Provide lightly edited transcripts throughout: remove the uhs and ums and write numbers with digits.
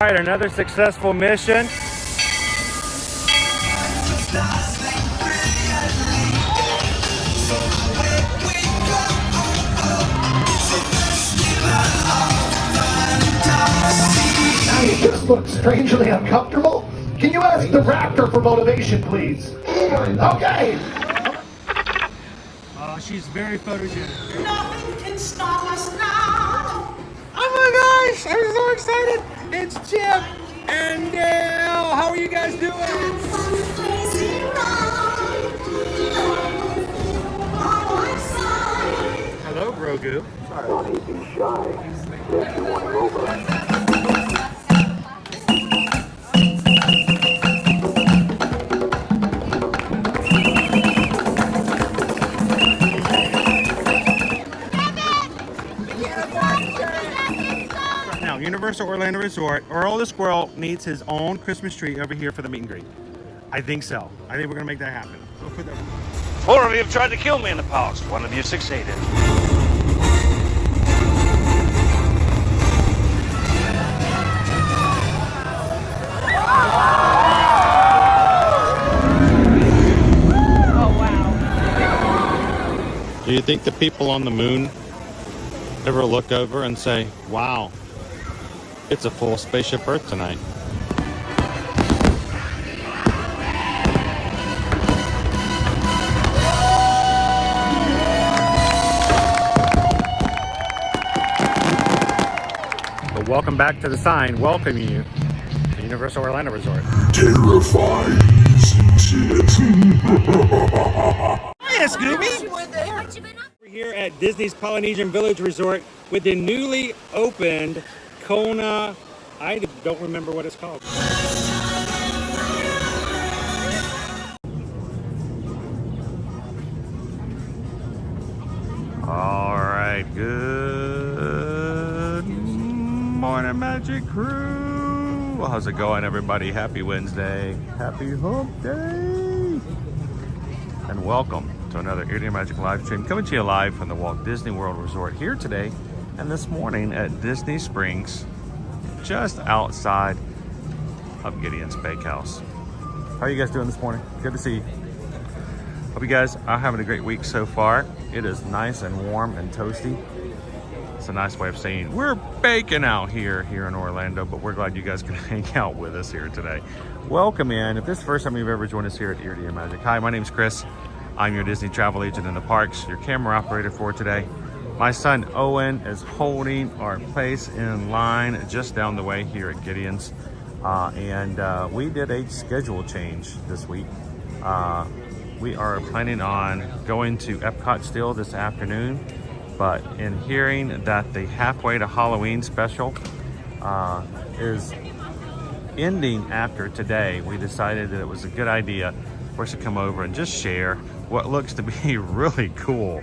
All right, another successful mission. Now you just look strangely uncomfortable. Can you ask the raptor for motivation, please? Okay. She's very photogenic. Nothing can stop us now. Oh my gosh, I'm so excited. It's Chip and Dale. How are you guys doing? Hello, Grogu. Don't be shy. If you want to over. Now, Universal Orlando Resort, Earl the Squirrel needs his own Christmas tree over here for the meet and greet. I think so. I think we're gonna make that happen. We'll put that. 4 of you have tried to kill me in the past. 1 of you succeeded. Do you think the people on the moon ever look over and say, wow, it's a full spaceship Earth tonight? But welcome back to the sign welcoming you to Universal Orlando Resort. Terrifying, isn't it? Hiya, Scooby! We're here at Disney's Polynesian Village Resort with the newly opened Kona. I don't remember what it's called. All right, good morning, Magic Crew. How's it going, everybody? Happy Wednesday. Happy Hump Day. And welcome to another Gideon Magic live stream, coming to you live from the Walt Disney World Resort here today and this morning at Disney Springs, just outside of Gideon's Bakehouse. How are you guys doing this morning? Good to see you. Hope you guys are having a great week so far. It is nice and warm and toasty. It's a nice way of saying we're baking out here in Orlando, but we're glad you guys can hang out with us here today. Welcome in. If this is the first time you've ever joined us here at Gideon Magic. Hi, my name's Chris. I'm your Disney travel agent in the parks, your camera operator for today. My son Owen is holding our place in line just down the way here at Gideon's. And we did a schedule change this week. We are planning on going to Epcot still this afternoon, but in hearing that the Halfway to Halloween special is ending after today, we decided that it was a good idea for us to come over and just share what looks to be a really cool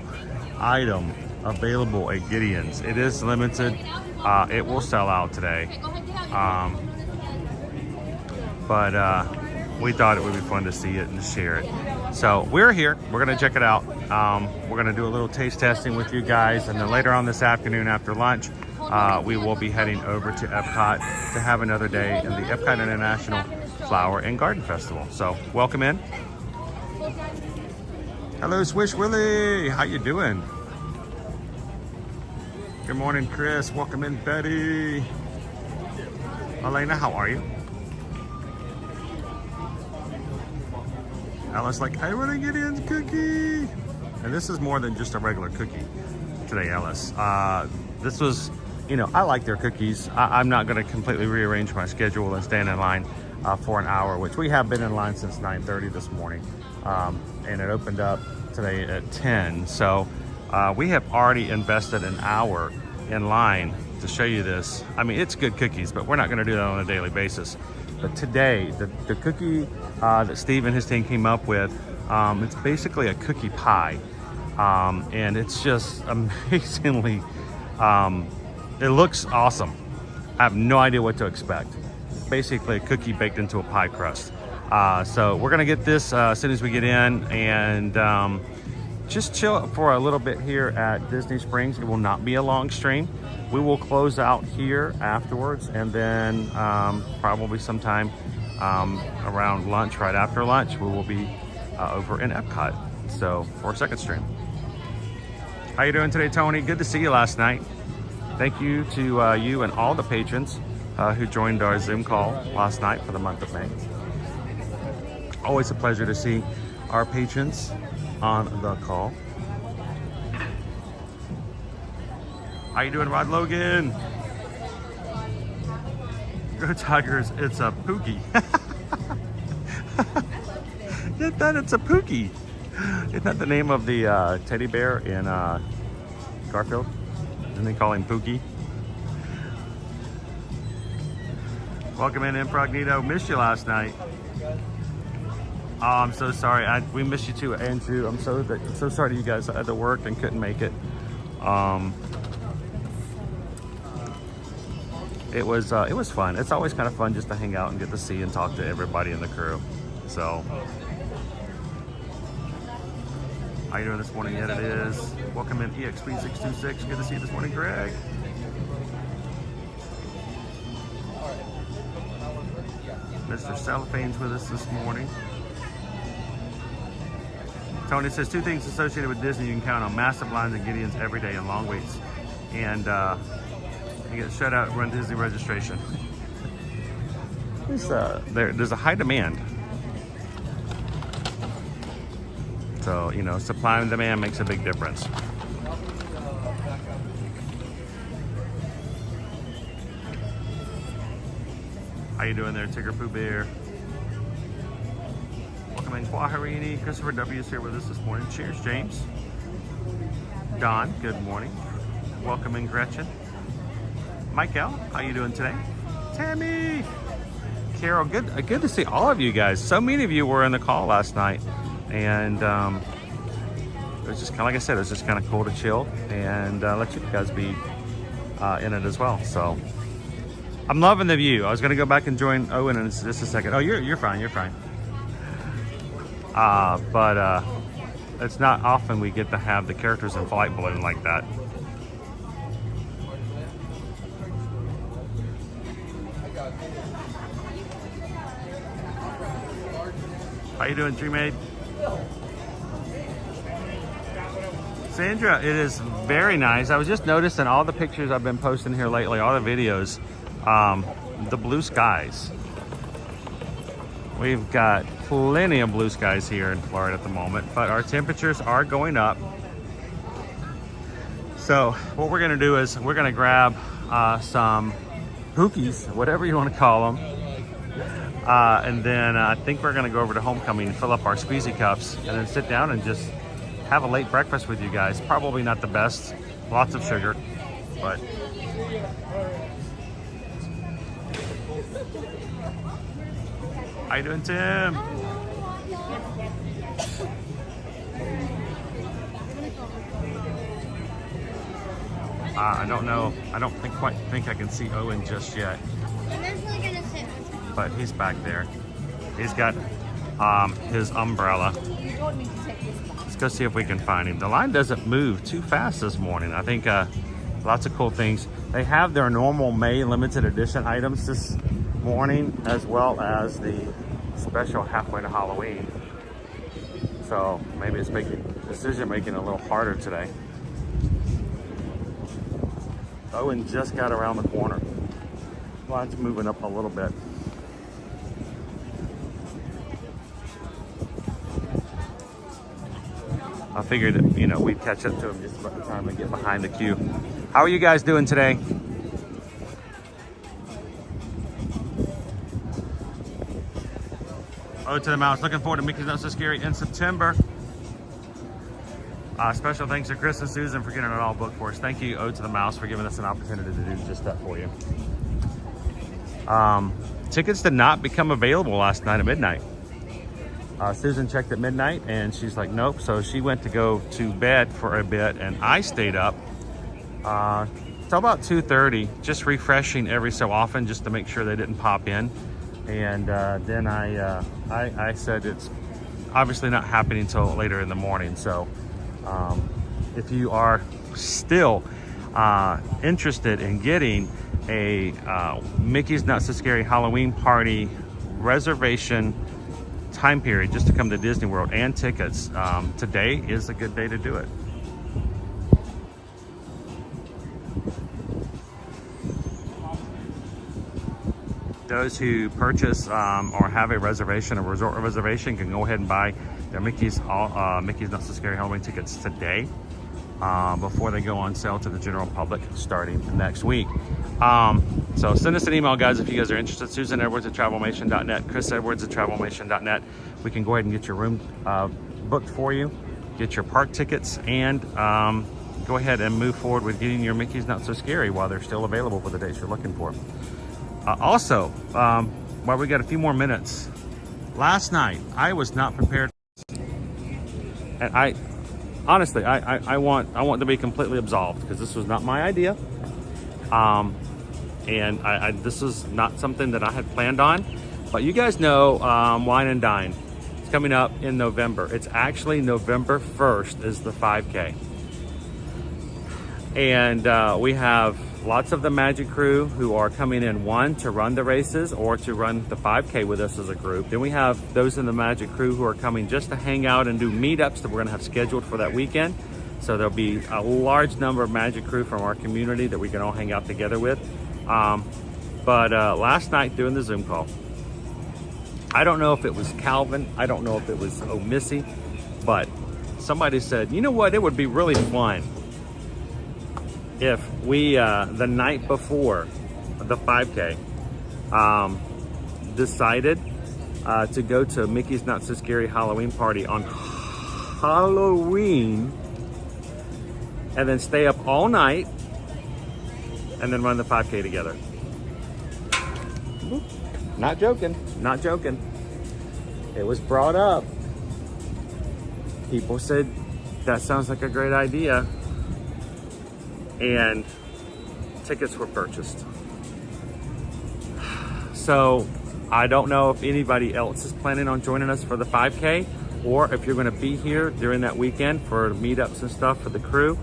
item available at Gideon's. It is limited. It will sell out today. But we thought it would be fun to see it and share it. So we're here. We're going to check it out. We're going to do a little taste testing with you guys. And then later on this afternoon after lunch, we will be heading over to Epcot to have another day in the Epcot International Flower and Garden Festival. So welcome in. Hello, Swish Willie. How you doing? Good morning, Chris. Welcome in, Betty. Elena, how are you? Alice like, I want to get in cookie. And this is more than just a regular cookie today, Alice. This was, I like their cookies. I'm not going to completely rearrange my schedule and stand in line for an hour, which we have been in line since 9:30 this morning. And it opened up today at 10. So we have already invested an hour in line to show you this. I mean, it's good cookies, but we're not going to do that on a daily basis. But today, the cookie that Steve and his team came up with, it's basically a cookie pie. And it's just amazingly, it looks awesome. I have no idea what to expect. Basically a cookie baked into a pie crust. So we're gonna get this as soon as we get in, and just chill for a little bit here at Disney Springs. It will not be a long stream. We will close out here afterwards, and then probably sometime around lunch, right after lunch, we will be over in Epcot. So for a second stream. How you doing today, Tony? Good to see you last night. Thank you to you and all the patrons who joined our Zoom call last night for the month of May. Always a pleasure to see our patrons on the call. How you doing, Rod Logan? Go Tigers, it's a Pookie. Get that, it's a Pookie. Isn't that the name of the teddy bear in Garfield? Didn't they call him Pookie? Welcome in, Imprognito. Missed you last night. Oh, I'm so sorry. We missed you too, Andrew. I'm so sorry to you guys. I had to work and couldn't make it. It was fun. It's always kind of fun just to hang out and get to see and talk to everybody in the crew. So, how you doing this morning? Yet it is. Welcome in, EXP626. Good to see you this morning, Greg. Mr. Cellophane's with us this morning. Tony says 2 things associated with Disney you can count on: massive lines at Gideon's every day and long waits. And you get shut out, run Disney registration. There's a high demand. So, you know, supply and demand makes a big difference. How you doing there, Tigger Pooh Bear? Welcome in, Quaharini. Christopher W. is here with us this morning. Cheers, James. Don, good morning. Welcome in, Gretchen. Michael, how you doing today? Tammy, Carol, good to see all of you guys. So many of you were in the call last night, and it was just kind of, like I said, it was just kind of cool to chill and let you guys be in it as well. So I'm loving the view. I was gonna go back and join Owen in just a second. Oh, you're fine. You're fine. But it's not often we get to have the characters in flight balloon like that. How you doing, Dreamaid? Sandra, it is very nice. I was just noticing all the pictures I've been posting here lately, all the videos, the blue skies. We've got plenty of blue skies here in Florida at the moment, but our temperatures are going up. So what we're gonna do is we're gonna grab some Pookies, whatever you wanna call them. And then I think we're gonna go over to Homecoming, fill up our squeezy cups, and then sit down and just have a late breakfast with you guys. Probably not the best, lots of sugar, but how you doing, Tim? I don't know. I don't quite think I can see Owen just yet. But he's back there. He's got his umbrella. Let's go see if we can find him. The line doesn't move too fast this morning. I think lots of cool things. They have their normal May limited edition items this morning, as well as the special halfway to Halloween. So maybe it's making decision making a little harder today. Owen just got around the corner. Line's moving up a little bit. I figured that, you know, we'd catch up to him just about the time to get behind the queue. How are you guys doing today? Oh, to the mouse. Looking forward to Mickey's Not So Scary in September. Special thanks to Chris and Susan for getting it all booked for us. Thank you, Ode to the Mouse, for giving us an opportunity to do just that for you. Tickets did not become available last night at midnight. Susan checked at midnight and she's like, nope. So she went to go to bed for a bit and I stayed up till about 2:30, just refreshing every so often just to make sure they didn't pop in. And then I said it's obviously not happening until later in the morning. So If you are still interested in getting a Mickey's Not So Scary Halloween Party reservation time period just to come to Disney World and tickets, today is a good day to do it. Those who purchase or have a reservation, a resort reservation, can go ahead and buy their Mickey's Not So Scary Halloween tickets today before they go on sale to the general public starting next week. So send us an email, guys, if you guys are interested. Susan Edwards at TravelMation.net, Chris Edwards at TravelMation.net. We can go ahead and get your room booked for you, get your park tickets, and go ahead and move forward with getting your Mickey's Not So Scary while they're still available for the dates you're looking for. Also, while we got a few more minutes, last night I was not prepared, and I honestly I want to be completely absolved because this was not my idea, and this is not something that I had planned on. But you guys know Wine and Dine. It's coming up in November. It's actually November 1st is the 5K, and we have lots of the Magic crew who are coming in, one, to run the races or to run the 5K with us as a group. Then we have those in the Magic crew who are coming just to hang out and do meetups that we're gonna have scheduled for that weekend. So there'll be a large number of Magic crew from our community that we can all hang out together with. But last night doing the Zoom call, I don't know if it was Calvin, I don't know if it was Missy, but somebody said, you know what, it would be really fun if we, the night before the 5K, decided to go to Mickey's Not So Scary Halloween Party on Halloween and then stay up all night and then run the 5K together. Not joking, not joking. It was brought up. People said, that sounds like a great idea. And tickets were purchased. So I don't know if anybody else is planning on joining us for the 5K or if you're going to be here during that weekend for meetups and stuff for the crew.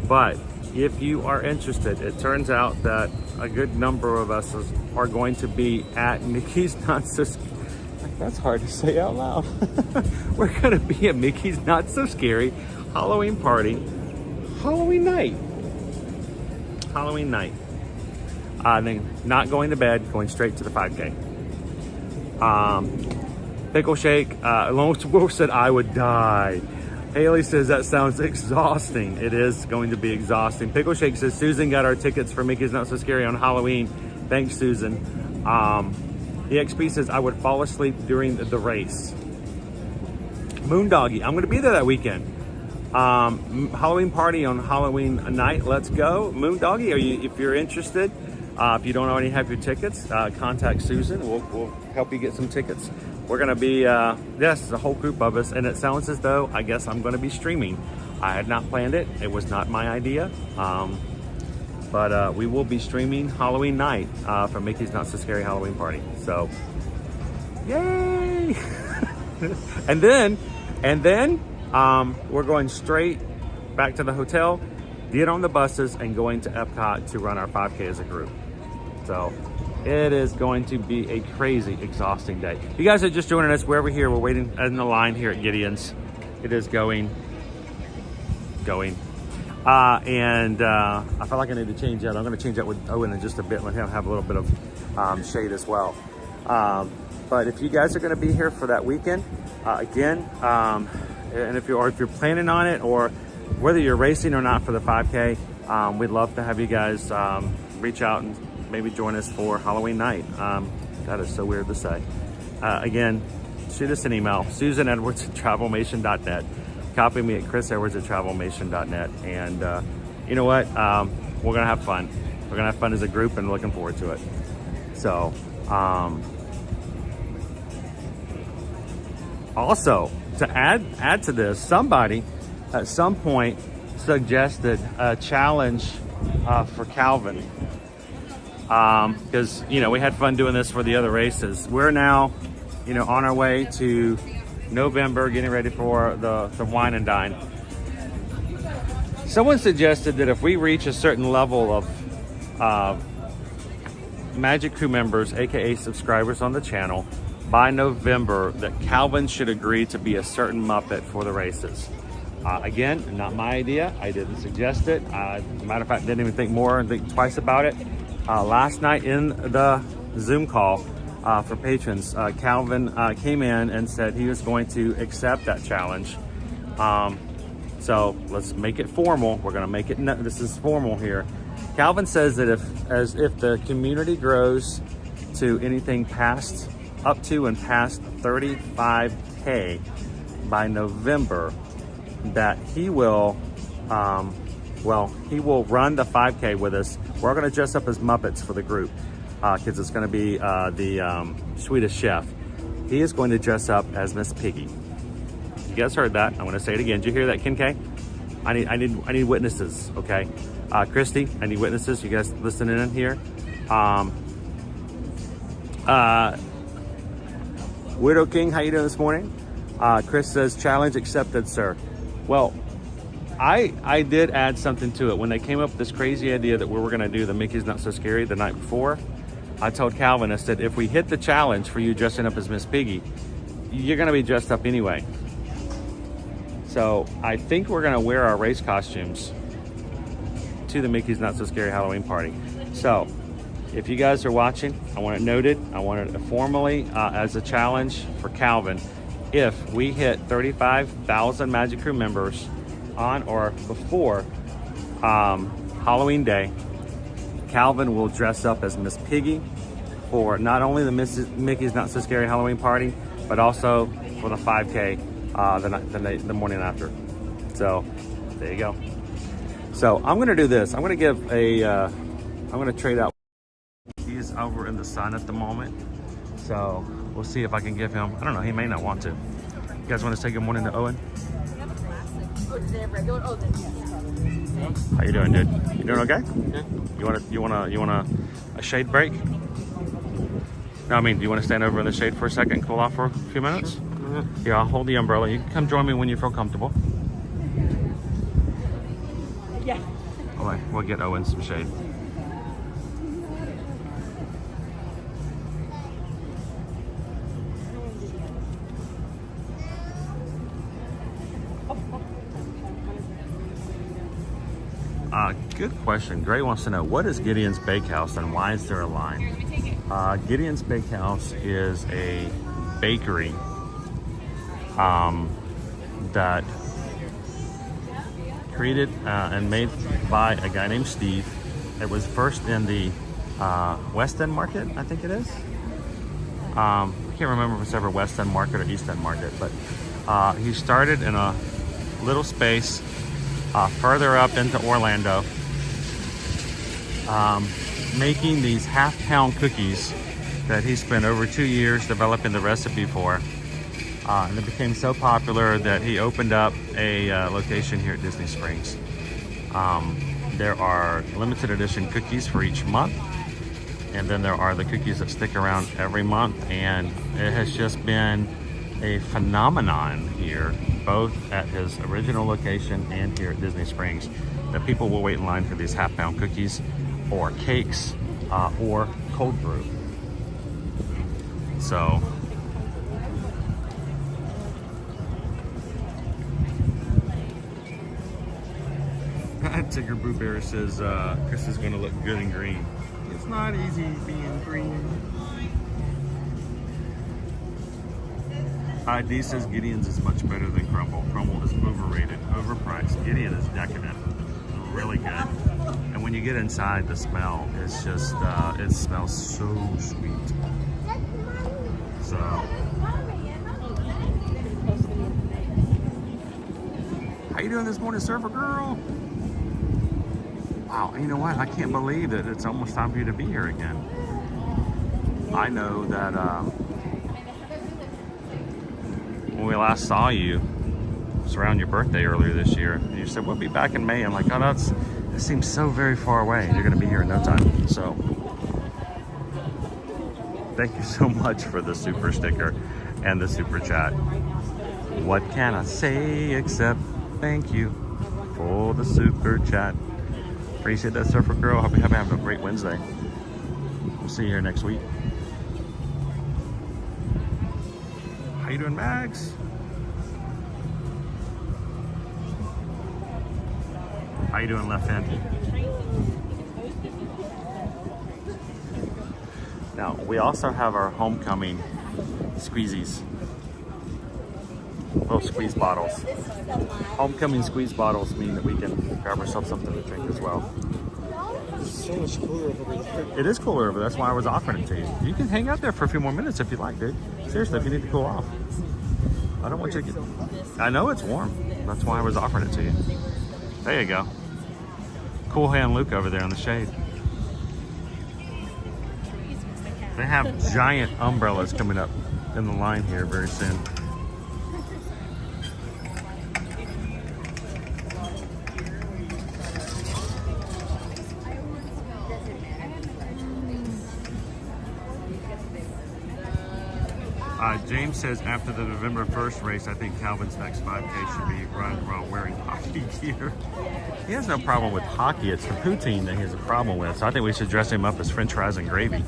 But if you are interested, it turns out that a good number of us are going to be at Mickey's Not So Scary. That's hard to say out loud. We're going to be at Mickey's Not So Scary Halloween Party, Halloween night. Halloween night. Then not going to bed, going straight to the 5K. Pickle Shake, Lone Wolf said I would die. Haley says that sounds exhausting. It is going to be exhausting. Pickle Shake says Susan got our tickets for Mickey's Not So Scary on Halloween. Thanks, Susan. EXP says I would fall asleep during the race. Moondoggy, I'm going to be there that weekend. Halloween party on Halloween night. Let's go. Moondoggy, if you're interested, if you don't already have your tickets, contact Susan. We'll help you get some tickets. We're going to be, yes, a whole group of us, and it sounds as though, I guess I'm going to be streaming. I had not planned it. It was not my idea. But we will be streaming Halloween night for Mickey's Not So Scary Halloween Party. So, yay! and then we're going straight back to the hotel, get on the buses, and going to Epcot to run our 5K as a group. So it is going to be a crazy, exhausting day. If you guys are just joining us, we're here. We're waiting in the line here at Gideon's. It is going. And I feel like I need to change that. I'm going to change that with Owen in just a bit and let him have a little bit of shade as well. But if you guys are going to be here for that weekend, again, and if you're planning on it, or whether you're racing or not for the 5K, we'd love to have you guys reach out and maybe join us for Halloween night. That is so weird to say. Again, shoot us an email, Susan Edwards at TravelMation.net. Copy me at Chris Edwards at TravelMation.net. And you know what? We're going to have fun. We're going to have fun as a group and looking forward to it. So, also, to add to this, somebody at some point suggested a challenge for Calvin. Because, we had fun doing this for the other races. We're now, on our way to November, getting ready for the Wine and Dine. Someone suggested that if we reach a certain level of Magic Crew members, aka subscribers on the channel, by November, that Calvin should agree to be a certain Muppet for the races. Again, not my idea. I didn't suggest it. Matter of fact, didn't even think twice about it. Last night in the Zoom call for patrons, Calvin came in and said he was going to accept that challenge. So let's make it formal. We're going to make it. This is formal here. Calvin says that if the community grows to anything up to and past 35K by November, that he will run the 5K with us. We're going to dress up as Muppets for the group because it's going to be the Swedish Chef. He is going to dress up as Miss Piggy. You guys heard that. I'm going to say it again. Did you hear that, Ken K? I need witnesses. Okay, Christy, I need witnesses. You guys listening in here? Widow King, how you doing this morning? Chris says challenge accepted, sir. Well, I did add something to it when they came up with this crazy idea that we were going to do the Mickey's Not So Scary the night before. I told Calvin, I said, if we hit the challenge for you dressing up as Miss Piggy, you're going to be dressed up anyway. So I think we're going to wear our race costumes to the Mickey's Not So Scary Halloween party. So if you guys are watching, I want it noted. I want it formally as a challenge for Calvin. If we hit 35,000 Magic Crew members on or before Halloween Day, Calvin will dress up as Miss Piggy for not only the Mickey's Not So Scary Halloween party, but also for the 5K the morning after. So there you go. So I'm gonna do this. I'm gonna give I'm gonna trade out. He's over in the sun at the moment, so we'll see if I can give him. I don't know. He may not want to. You guys want to say good morning to Owen? How you doing, dude? You doing okay? Yeah. You want a shade break? No, I mean, do you want to stand over in the shade for a second and cool off for a few minutes? Mm-hmm. Yeah, I'll hold the umbrella. You can come join me when you feel comfortable. Yeah. All right, we'll get Owen some shade. Good question. Gray wants to know, what is Gideon's Bakehouse and why is there a line? Gideon's Bakehouse is a bakery that created and made by a guy named Steve. It was first in the West End Market, I think it is. I can't remember if it's ever West End Market or East End Market, but he started in a little space further up into Orlando, making these half-pound cookies that he spent over 2 years developing the recipe for. And it became so popular that he opened up a location here at Disney Springs. There are limited edition cookies for each month, and then there are the cookies that stick around every month, and it has just been a phenomenon here, both at his original location and here at Disney Springs, that people will wait in line for these half-pound cookies or cakes or cold brew. So Tigger Brew Bear says Chris is going to look good in green. It's not easy being green. D says Gideon's is much better than Crumble. Crumble is overrated, overpriced. Gideon is decadent, really good. And when you get inside, the smell is just, it smells so sweet. So, how you doing this morning, Surfer Girl? Wow, you know what? I can't believe that it's almost time for you to be here again. I know that when we last saw you, it was around your birthday earlier this year, and you said, we'll be back in May. I'm like, oh, that seems so very far away. You're going to be here in no time. So, thank you so much for the super sticker and the super chat. What can I say except thank you? for the super chat. Appreciate that, Surfer Girl. Hope you're having a great Wednesday. We'll see you here next week. How you doing, Max? How you doing, Left Hand? Now, we also have our homecoming squeezies. Little squeeze bottles. Homecoming squeeze bottles mean that we can grab ourselves something to drink as well. It's so much cooler over there. It is cooler over there. That's why I was offering it to you. You can hang out there for a few more minutes if you like, dude. Seriously, if you need to cool off. I don't want you to get... I know it's warm. That's why I was offering it to you. There you go. Cool Hand Luke over there in the shade. They have giant umbrellas coming up in the line here very soon. James says after the November 1st race, I think Calvin's next 5K should be run while wearing hockey gear. He has no problem with hockey. It's the poutine that he has a problem with. So I think we should dress him up as French fries and gravy.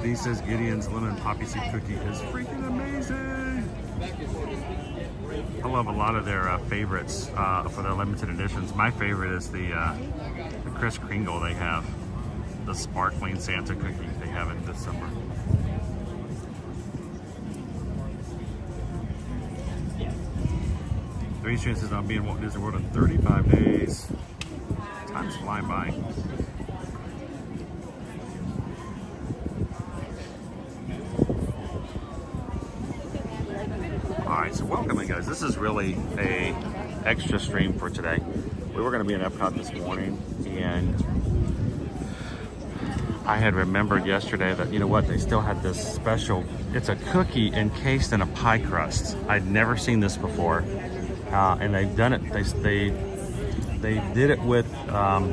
He says Gideon's lemon poppy seed cookie is freaking amazing. I love a lot of their favorites for their limited editions. My favorite is the Kris Kringle they have. The sparkling Santa cookie they have in December. Three chances I'll be in Walt Disney World in 35 days. Time's flying by. Alright, so welcome in, guys. This is really a extra stream for today. We were going to be in Epcot this morning, and I had remembered yesterday that, you know what, they still had this special, it's a cookie encased in a pie crust. I'd never seen this before. And they've done it, they did it with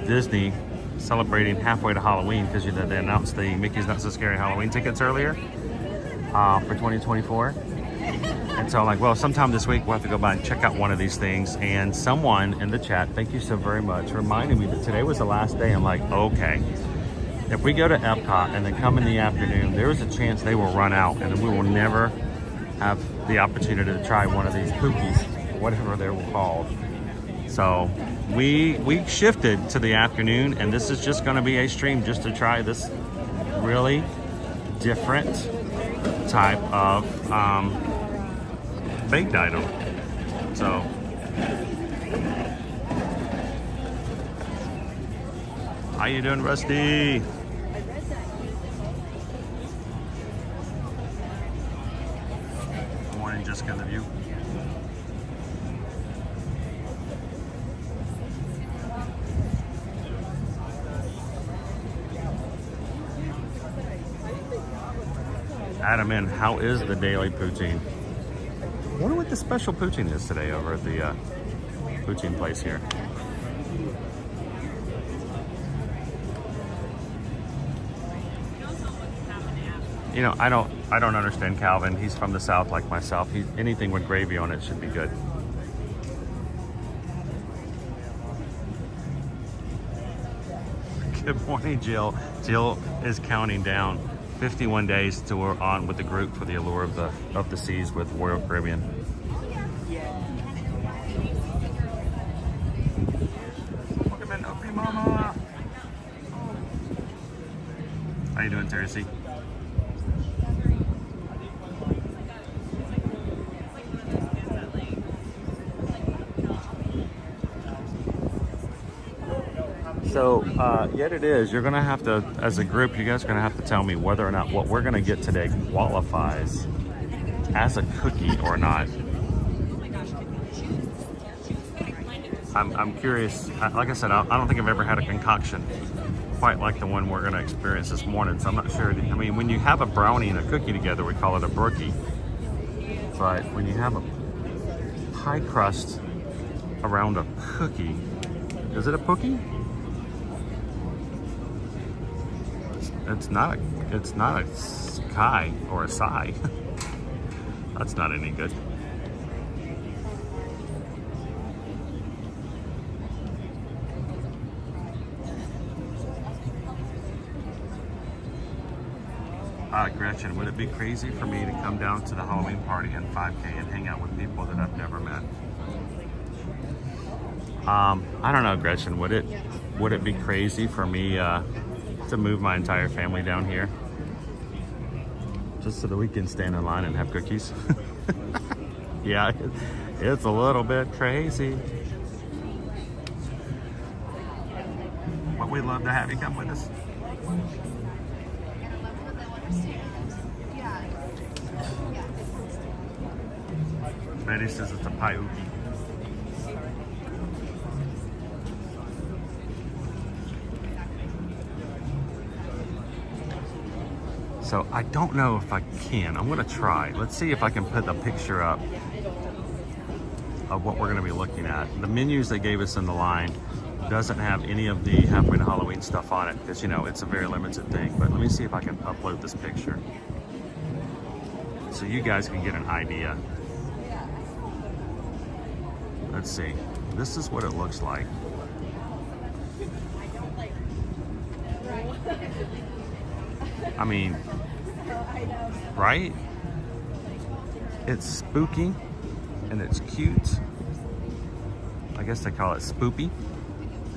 Disney celebrating halfway to Halloween, because they announced the Mickey's Not So Scary Halloween tickets earlier for 2024. And so I'm like, well, sometime this week we'll have to go by and check out one of these things. And someone in the chat, thank you so very much, reminded me that today was the last day. I'm like, okay. If we go to Epcot and then come in the afternoon, there is a chance they will run out and we will never have the opportunity to try one of these pookies, whatever they're called. So we shifted to the afternoon, and this is just going to be a stream just to try this really different type of baked item. So how you doing, Rusty? Good morning, Jessica in the view. Adam in, how is the daily poutine? I wonder what the special poutine is today over at the poutine place here. You know, I don't understand Calvin. He's from the South like myself. Anything with gravy on it should be good. Good morning, Jill. Jill is counting down 51 days till we're on with the group for the Allure of the Seas with Royal Caribbean. Welcome in, Opie Mama. How you doing, Terry C? So, yet it is. You're going to have to, as a group, you guys are going to have to tell me whether or not what we're going to get today qualifies as a cookie or not. I'm curious. Like I said, I don't think I've ever had a concoction quite like the one we're going to experience this morning, so I'm not sure. I mean, when you have a brownie and a cookie together, we call it a brookie. But when you have a pie crust around a cookie, is it a pookie? It's not a sky or a sigh. That's not any good. Gretchen, would it be crazy for me to come down to the Halloween party in 5K and hang out with people that I've never met? I don't know, Gretchen. Would it be crazy for me to move my entire family down here just so that we can stand in line and have cookies? Yeah, it's a little bit crazy. But we'd love to have you come with us. Betty says it's a paiuki. So I don't know if I can. I'm gonna try. Let's see if I can put a picture up of what we're gonna be looking at. The menus they gave us in the line doesn't have any of the Halfway to Halloween stuff on it because, you know, it's a very limited thing. But let me see if I can upload this picture so you guys can get an idea. Let's see. This is what it looks like. I mean, right? It's spooky and it's cute. I guess they call it spoopy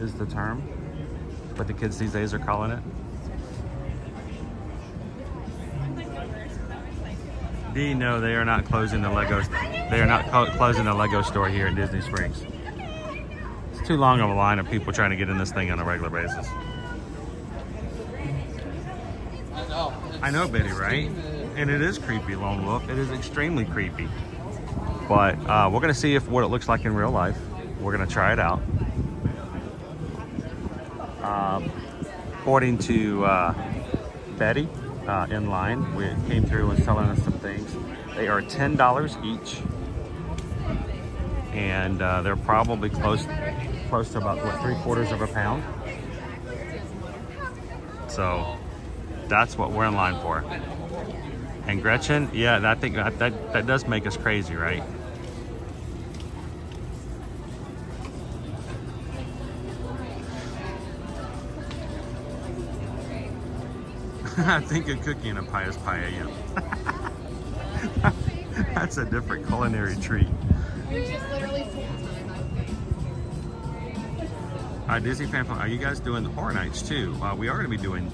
is the term. What the kids these days are calling it. D, no, they are not closing the Legos. They are not closing the Lego store here in Disney Springs. It's too long of a line of people trying to get in this thing on a regular basis. I know, Betty, right? And it is creepy, Lone Wolf. It is extremely creepy. But we're gonna see what it looks like in real life. We're gonna try it out. According to Betty in line, we came through and selling us some things. They are $10 each, and they're probably close to about what, 3/4 of a pound. So that's what we're in line for. And Gretchen, yeah, I think that does make us crazy, right? I think a cookie and a pie is paella. That's a different culinary treat. Disney fan, are you guys doing the Horror Nights too? We are going to be doing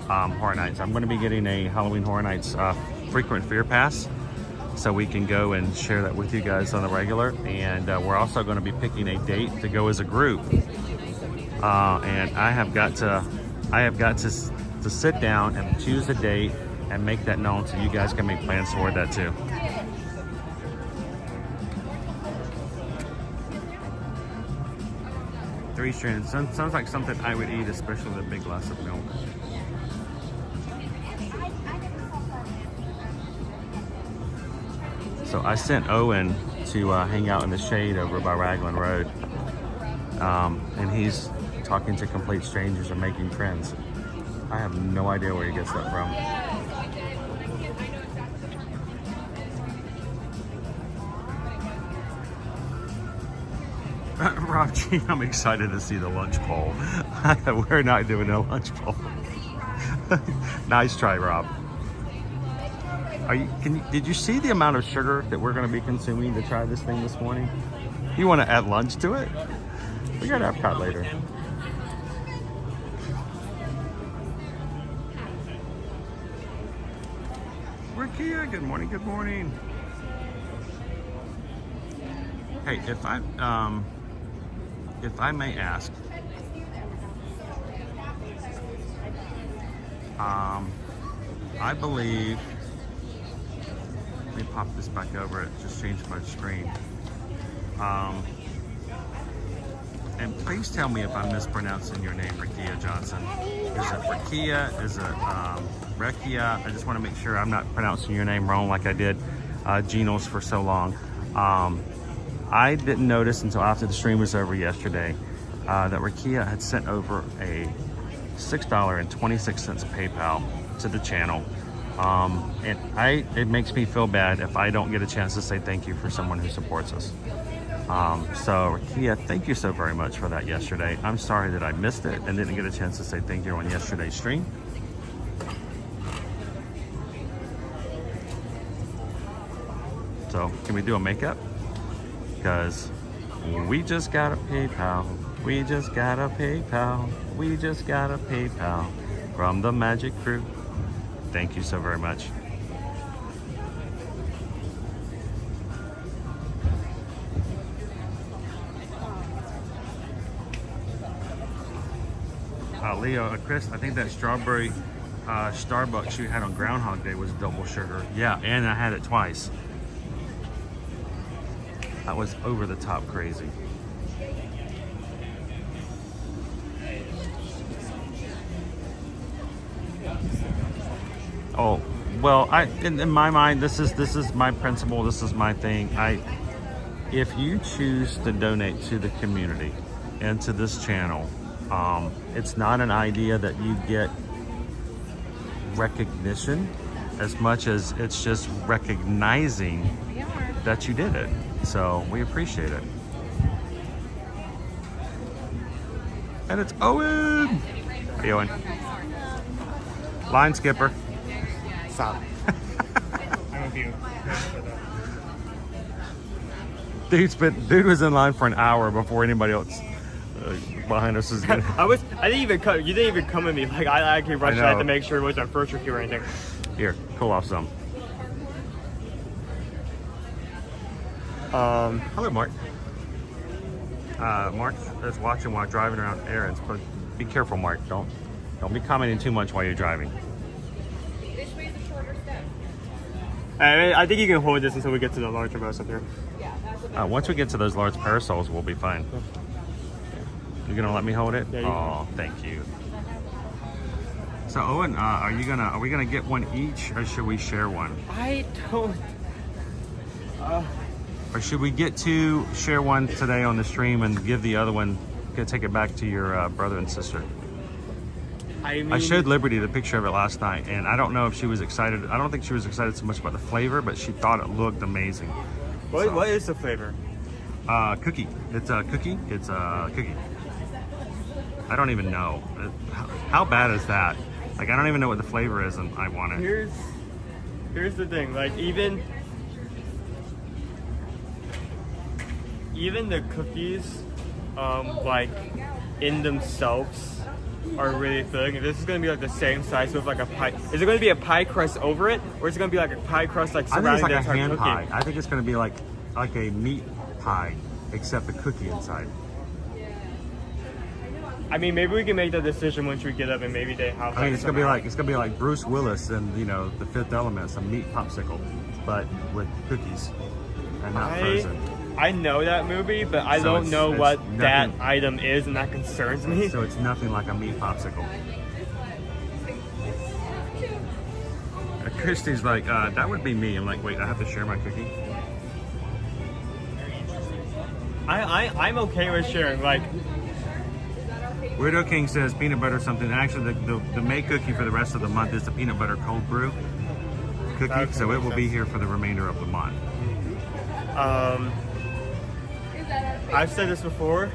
Horror Nights. I'm going to be getting a Halloween Horror Nights frequent fear pass, so we can go and share that with you guys on the regular. And we're also going to be picking a date to go as a group. And I have got to sit down and choose a date and make that known so you guys can make plans toward that too. Three strands. Sounds like something I would eat, especially with a big glass of milk. So I sent Owen to hang out in the shade over by Raglan Road. And he's talking to complete strangers and making friends. I have no idea where he gets that from. Rob G, I'm excited to see the lunch bowl. We're not doing a lunch bowl. Nice try, Rob. Did you see the amount of sugar that we're going to be consuming to try this thing this morning? You want to add lunch to it? We got Epcot later. Rakia, good morning, good morning. Hey, if I may ask, I believe, let me pop this back over, it just changed my screen. And please tell me if I'm mispronouncing your name, Rakia Johnson. Is it Rakia? Is it Rekia? I just want to make sure I'm not pronouncing your name wrong like I did Gino's for so long. I didn't notice until after the stream was over yesterday that Rakia had sent over a $6.26 PayPal to the channel. And it makes me feel bad if I don't get a chance to say thank you for someone who supports us. So Rakia, thank you so very much for that yesterday. I'm sorry that I missed it and didn't get a chance to say thank you on yesterday's stream. So can we do a makeup? Because we just got a PayPal. We just got a PayPal. We just got a PayPal from the Magic Crew. Thank you so very much. Leo, Chris, I think that strawberry Starbucks you had on Groundhog Day was double sugar. Yeah, and I had it twice. That was over the top crazy. Oh, well, in my mind, this is my principle. This is my thing. If you choose to donate to the community and to this channel, it's not an idea that you get recognition as much as it's just recognizing that you did it. So we appreciate it. And it's Owen. Hey, Owen. Line skipper. Stop. I'm with you. Dude was in line for an hour before anybody else behind us was gonna. I didn't even come. You didn't even come with me. Like I actually rushed. I had to make sure it wasn't our first review or anything. Here, cool off some. Hello, Mark. Mark is watching while driving around errands, but be careful, Mark. Don't be commenting too much while you're driving. This way is a shorter step. I think you can hold this until we get to the larger bus up here. Yeah, that's about Once we get to those large parasols, we'll be fine. You're gonna let me hold it? Yeah, Oh, thank you. So Owen, are we gonna get one each, or should we share one? I don't. Or should we get to share one today on the stream and give the other one, take it back to your brother and sister? I mean, I showed Liberty the picture of it last night, and I don't know if she was excited. I don't think she was excited so much about the flavor, but she thought it looked amazing. What is the flavor? Cookie. It's a cookie. It's a cookie. I don't even know. How bad is that? Like, I don't even know what the flavor is, and I want it. Here's the thing. Like even the cookies, like in themselves, are really filling. If this is gonna be like the same size with like a pie, is it gonna be a pie crust over it, or is it gonna be like a pie crust like I think surrounding it's like the a entire hand cookie? pie. I think it's gonna be like a meat pie, except a cookie inside. I mean, maybe we can make that decision once we get up, and maybe they have. I mean, it's gonna be like Bruce Willis and The Fifth Element, some meat popsicle, but with cookies and not frozen. I know that movie, but I don't know what that item is, and that concerns me. So it's nothing like a meat popsicle. Christy's like, that would be me. I'm like, wait, I have to share my cookie? I'm okay with sharing. Like, Weirdo King says peanut butter something. Actually, the May cookie for the rest of the month is the peanut butter cold brew cookie, so it will be here for the remainder of the month. I've said this before.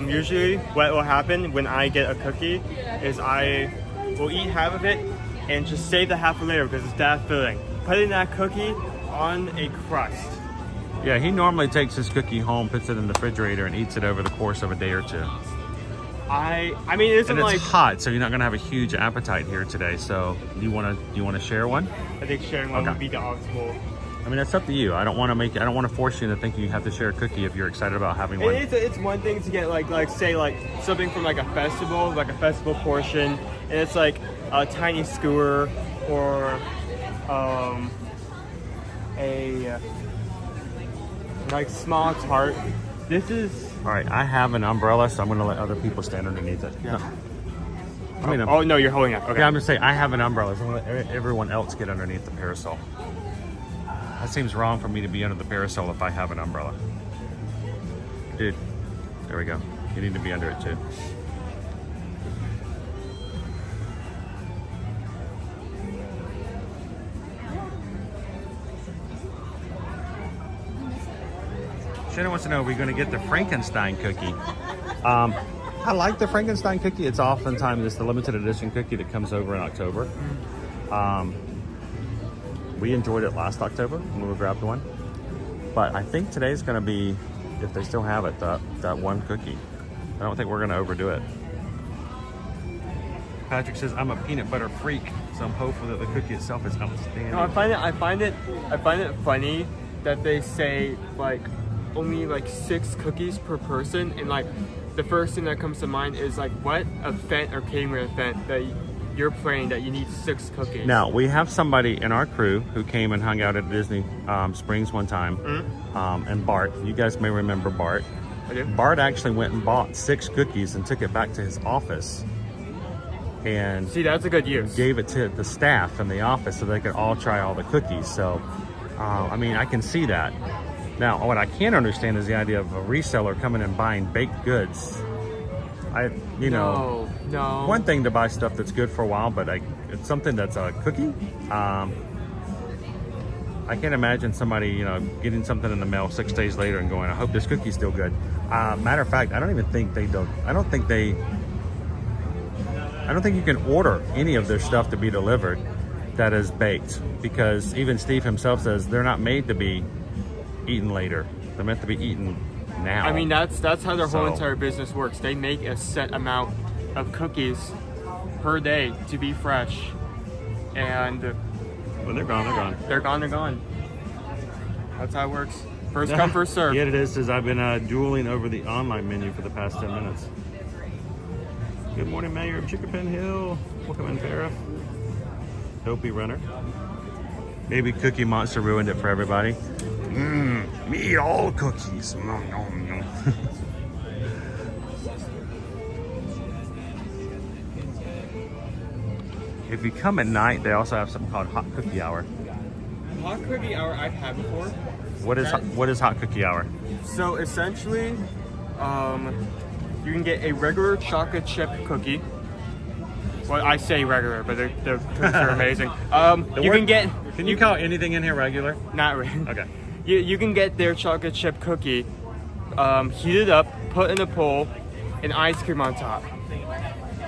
Usually, what will happen when I get a cookie is I will eat half of it and just save the half for later because it's that filling. Putting that cookie on a crust. Yeah, he normally takes his cookie home, puts it in the refrigerator, and eats it over the course of a day or two. I mean, it isn't And it's like hot, so you're not gonna have a huge appetite here today. So you wanna share one? I think sharing one would be the optimal. I mean, that's up to you. I don't want to force you to think you have to share a cookie if you're excited about having one. It's one thing to get like say like something from like a festival portion, and it's like a tiny skewer or a like small tart. This is All right, I have an umbrella, so I'm going to let other people stand underneath it. Yeah. No. I mean, oh no, you're holding it. Okay. Yeah, I'm just saying I have an umbrella, so I'm going to let everyone else get underneath the parasol. That seems wrong for me to be under the parasol if I have an umbrella. Dude, there we go. You need to be under it too. Shannon wants to know, are we going to get the Frankenstein cookie? I like the Frankenstein cookie. It's oftentimes the limited edition cookie that comes over in October. We enjoyed it last October when we grabbed one. But I think today's going to be, if they still have it, that one cookie. I don't think we're going to overdo it. Patrick says, I'm a peanut butter freak, so I'm hopeful that the cookie itself is outstanding. No, I find it funny that they say like only like 6 cookies per person, and like the first thing that comes to mind is like what event or catering event that you're playing that you need 6 cookies. Now, we have somebody in our crew who came and hung out at Disney Springs one time, and Bart, you guys may remember Bart. I do. Bart actually went and bought 6 cookies and took it back to his office and See, that's a good use. gave it to the staff in the office so they could all try all the cookies. So, I mean, I can see that. Now, what I can't understand is the idea of a reseller coming and buying baked goods. No. One thing to buy stuff that's good for a while, but it's something that's a cookie. I can't imagine somebody, you know, getting something in the mail 6 days later and going, I hope this cookie's still good. Matter of fact, I don't think you can order any of their stuff to be delivered that is baked, because even Steve himself says they're not made to be eaten later. They're meant to be eaten now. I mean, that's how their whole So- entire business works. They make a set amount of cookies per day to be fresh, and When they're gone, they're gone. they're gone. That's how it works. First come, first serve. Yeah, it is. Says I've been dueling over the online menu for the past 10 minutes. Good morning, Mayor of Chickapin Hill. Welcome in, Farrah. Dopey runner. Maybe Cookie Monster ruined it for everybody. Me eat all cookies. Nom, nom, nom. If you come at night, they also have something called Hot Cookie Hour. Hot cookie hour I've had before. What is Hot Cookie Hour? So essentially, you can get a regular chocolate chip cookie. Well, I say regular, but the cookies are amazing. Can you call anything in here regular? Not really. Okay. You can get their chocolate chip cookie, heated up, put in a bowl, and ice cream on top.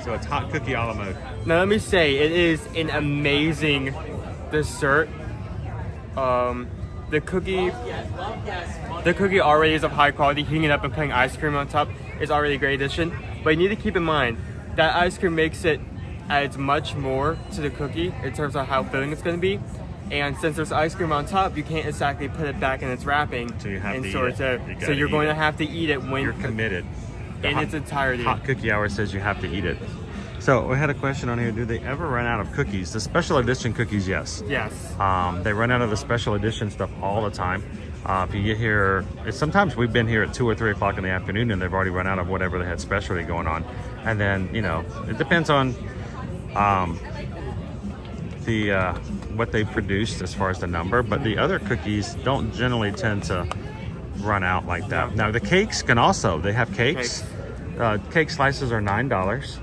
So it's Hot Cookie a la mode. Now let me say, it is an amazing dessert. The cookie already is of high quality. Heating it up and putting ice cream on top is already a great addition. But you need to keep in mind that ice cream adds much more to the cookie in terms of how filling it's going to be. And since there's ice cream on top, you can't exactly put it back in its wrapping. So you have to eat it. So you're going to have to eat it when You're committed. in its entirety. Hot Cookie Hour says you have to eat it. So we had a question on here. Do they ever run out of cookies? The special edition cookies, yes. Yes. They run out of the special edition stuff all the time. If you get here, sometimes we've been here at 2 or 3 o'clock in the afternoon and they've already run out of whatever they had specialty going on. And then, you know, it depends on what they produced as far as the number. But the other cookies don't generally tend to run out like that. Now the cakes can also, they have cakes. Cake slices are $9.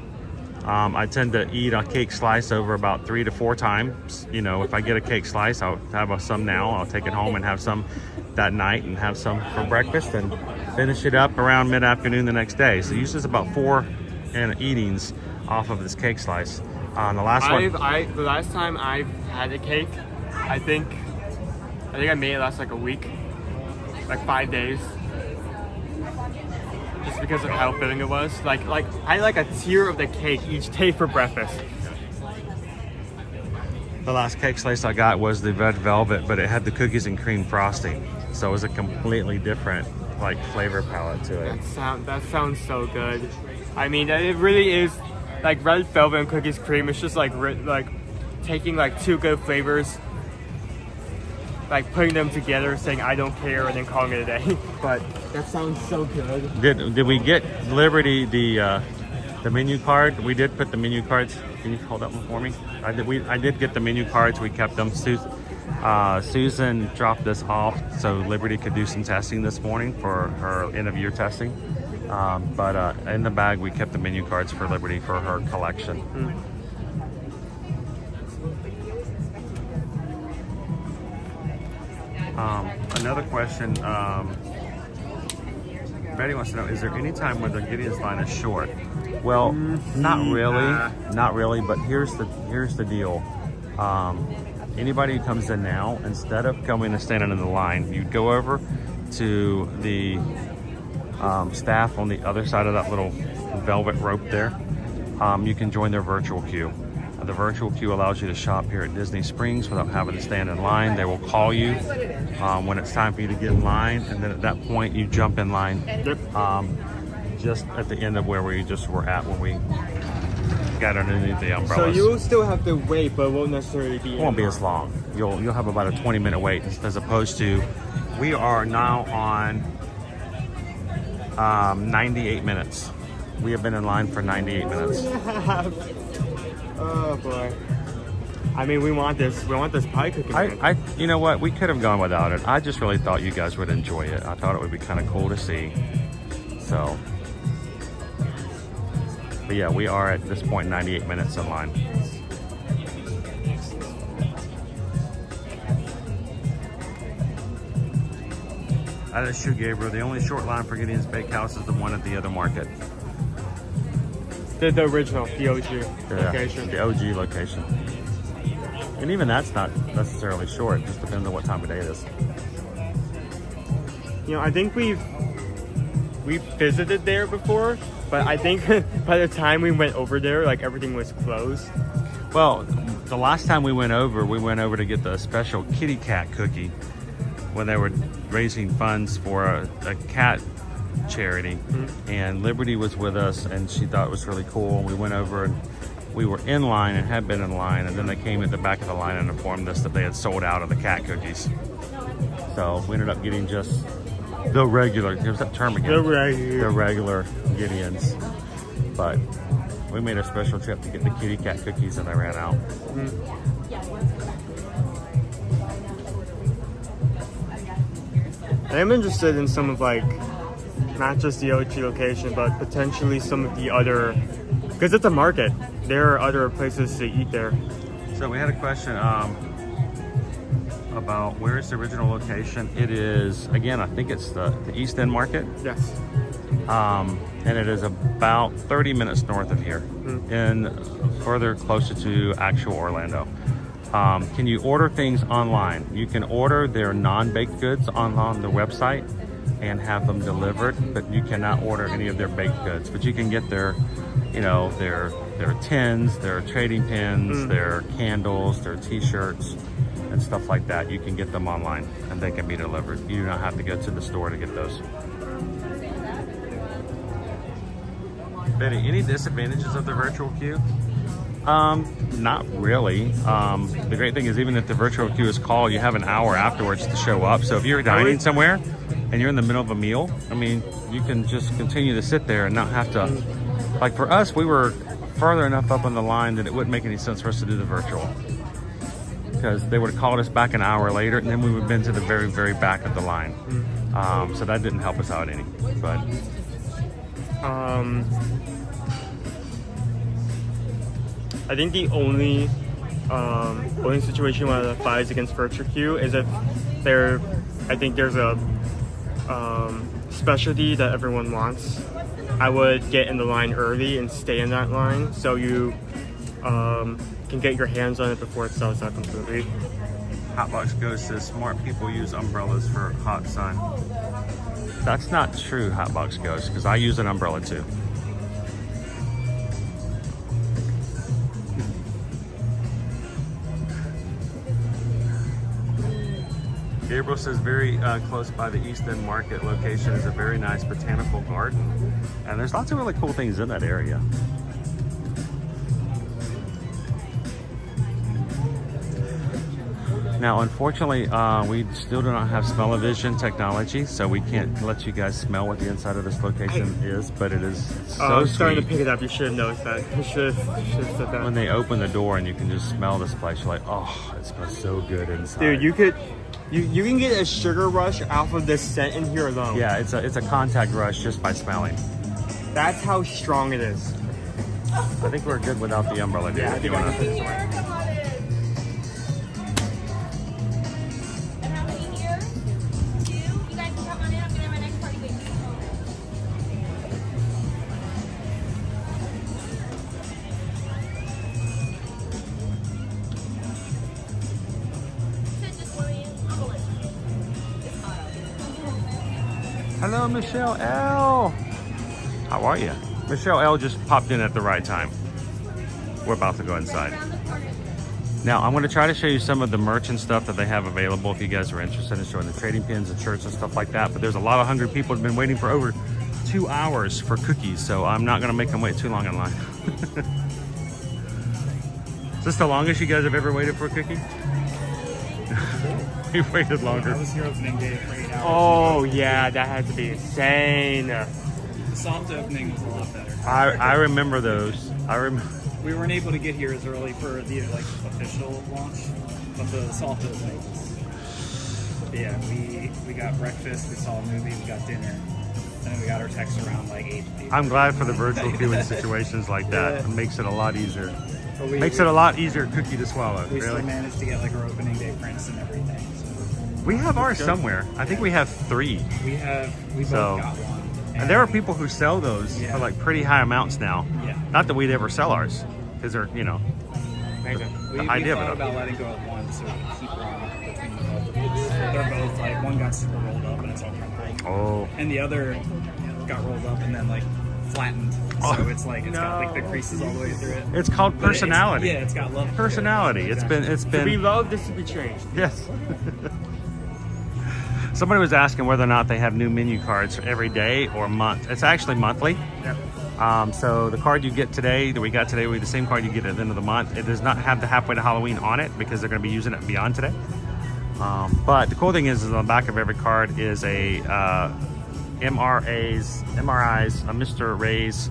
I tend to eat a cake slice over about 3 to 4 times. You know, if I get a cake slice, I'll have some now. I'll take it home and have some that night and have some for breakfast and finish it up around mid-afternoon the next day. So usually it's about 4 eatings off of this cake slice. The last The last time I've had a cake, I think I made it last like a week, like 5 days. Just because of how filling it was. Like I had like a tier of the cake each day for breakfast. The last cake slice I got was the red velvet, but it had the cookies and cream frosting. So it was a completely different like flavor palette to it. That sounds so good. I mean, it really is like red velvet and cookies cream. It's just like taking like 2 good flavors, like putting them together, saying I don't care, and then calling it a day. But that sounds so good. Did we get Liberty the menu card? We did put the menu cards. Can you hold that one for me? I did get the menu cards. We kept them. Susan dropped us off so Liberty could do some testing this morning for her end of year testing. But in the bag we kept the menu cards for Liberty for her collection. Another question. Betty wants to know: is there any time when the Gideon's line is short? Well, not really, but here's the deal. anybody who comes in now, instead of going and standing in the line, you'd go over to the staff on the other side of that little velvet rope there. You can join their virtual queue. The virtual queue allows you to shop here at Disney Springs without having to stand in line. They will call you when it's time for you to get in line, and then at that point you jump in line just at the end of where we just were at when we got underneath the umbrellas. So you will still have to wait, but it won't necessarily be. It won't be as long. You'll have about a 20-minute wait as opposed to we are now on 98 minutes. We have been in line for 98 minutes. Oh boy. I mean, we want this pie cooking. You know what? We could have gone without it. I just really thought you guys would enjoy it. I thought it would be kind of cool to see. So, but yeah, we are at this point 98 minutes in line. That is true, Gabriel. The only short line for Gideon's Bakehouse is the one at the other market. The original, the OG location. The OG location. And even that's not necessarily short. It just depends on what time of day it is. You know, I think we've visited there before, but I think by the time we went over there, like everything was closed. Well, the last time we went over to get the special kitty cat cookie when they were raising funds for a cat charity, and Liberty was with us, and she thought it was really cool. And we went over and we were in line and had been in line, and then they came at the back of the line and informed us that they had sold out of the cat cookies. So we ended up getting just the regular, there's that term again, the regular Gideons. But we made a special trip to get the kitty cat cookies, and they ran out. I'm interested in some of like, not just the OG location, but potentially some of the other, because it's a market. There are other places to eat there. So we had a question about where is the original location. It is, again, I think it's the East End Market. Yes. And it is about 30 minutes north of here, and further closer to actual Orlando. Can you order things online? You can order their non-baked goods on their website and have them delivered, but you cannot order any of their baked goods. But you can get their, you know, their tins, their trading pins, their candles, their t-shirts, and stuff like that. You can get them online and they can be delivered. You do not have to go to the store to get those. Betty, any disadvantages of the virtual queue? Not really. The great thing is, even if the virtual queue is called, you have an hour afterwards to show up. So if you're dining somewhere and you're in the middle of a meal, I mean, you can just continue to sit there and not have to, like for us, we were further enough up on the line that it wouldn't make any sense for us to do the virtual, because they would have called us back an hour later and then we would have been to the very, very back of the line. So that didn't help us out any, but. I think the only situation where it applies against virtual queue is if I think there's a specialty that everyone wants. I would get in the line early and stay in that line so you can get your hands on it before it sells out completely. Hotbox Ghost says smart people use umbrellas for hot sun. That's not true, Hotbox Ghost, because I use an umbrella too. Gabriel says very close by the East End Market location is a very nice botanical garden. And there's lots of really cool things in that area. Now, unfortunately, we still do not have smell-o-vision technology, so we can't let you guys smell what the inside of this location is, but it is so I'm sweet. starting to pick it up. You should have noticed that. You should have said that. When they open the door and you can just smell this place, you're like, oh, it smells so good inside. Dude, you can get a sugar rush off of this scent in here alone. Yeah, it's a contact rush just by smelling. That's how strong it is. I think we're good without the umbrella, dude. Yeah, I think I can put this away. And how many here? 2. You guys can come on in. I'm gonna have my next party waiting. Hello, Michelle L. How are you? Michelle L just popped in at the right time. We're about to go inside. Now, I'm going to try to show you some of the merch and stuff that they have available if you guys are interested in showing the trading pins and shirts and stuff like that. But there's a lot of hungry people who've been waiting for over 2 hours for cookies, so I'm not going to make them wait too long in line. Is this the longest you guys have ever waited for a cookie? You've waited longer. That was your opening day for 8 hours. Oh yeah, that had to be insane. The soft opening was a lot better. I remember those. We weren't able to get here as early for the official launch, but the soft opening was. Yeah, we got breakfast, we saw a movie, we got dinner, and then we got our text around like 8. I'm glad for the virtual viewing situations like that. It makes it a lot easier. But Makes it a lot easier cookie to swallow. We still Really. managed to get like our opening day prints and everything. So We have ours somewhere. I think we have 3. we both So- got one. And there are people who sell those Yeah. for like pretty high amounts now. Yeah. Not that we'd ever sell ours, because they're, you know, We idea of thought it. about letting go of one so we could keep one between both of these. They're both like, one got super rolled up and it's all crumpled. oh, And the other got rolled up and then like flattened. So it's like, it's got like the creases all the way through it. it's called But personality. it's got love. to it. Personality. Exactly. It's We been, love this to be changed. yes. Somebody was asking whether or not they have new menu cards every day or month. It's actually monthly. Yep. So the card you get today, that we got today, will be the same card you get at the end of the month. It does not have the halfway to Halloween on it because they're going to be using it beyond today. But the cool thing is on the back of every card is a MRIs, a Mr. Ray's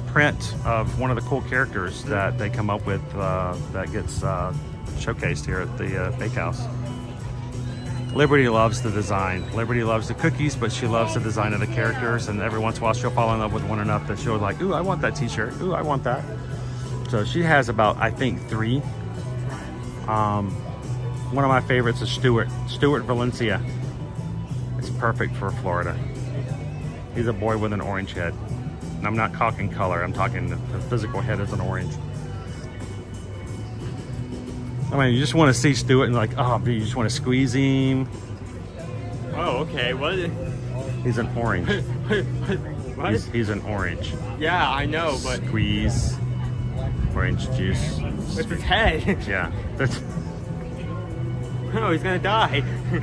print of one of the cool characters that they come up with that gets showcased here at the Bakehouse. Liberty loves the design. Liberty loves the cookies, but she loves the design of the characters, and every once in a while she'll fall in love with one enough that she'll like, ooh, I want that t-shirt. Ooh, I want that. So she has about, I think, 3. One of my favorites is Stuart Valencia. It's perfect for Florida. He's a boy with an orange head. And I'm not talking color, I'm talking the physical head is an orange. I mean, you just want to see Stuart and like, oh, you just want to squeeze him. Oh, okay. What? He's an orange. What? He's an orange. Yeah, I know, but Squeeze. Orange juice. with his head. Yeah. That's, Oh, he's gonna die. He's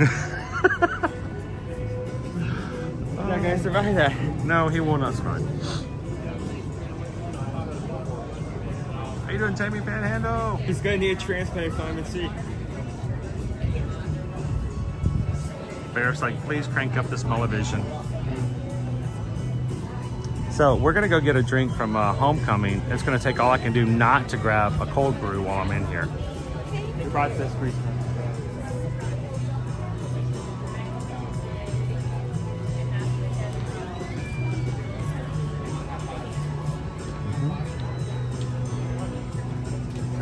not gonna survive that. no, he will not survive. How you doing, Tammy Panhandle? He's gonna need a transplant of vitamin C. Bear's like, please crank up the smell-o-vision. So we're gonna go get a drink from Homecoming. It's gonna take all I can do not to grab a cold brew while I'm in here. We brought this grease.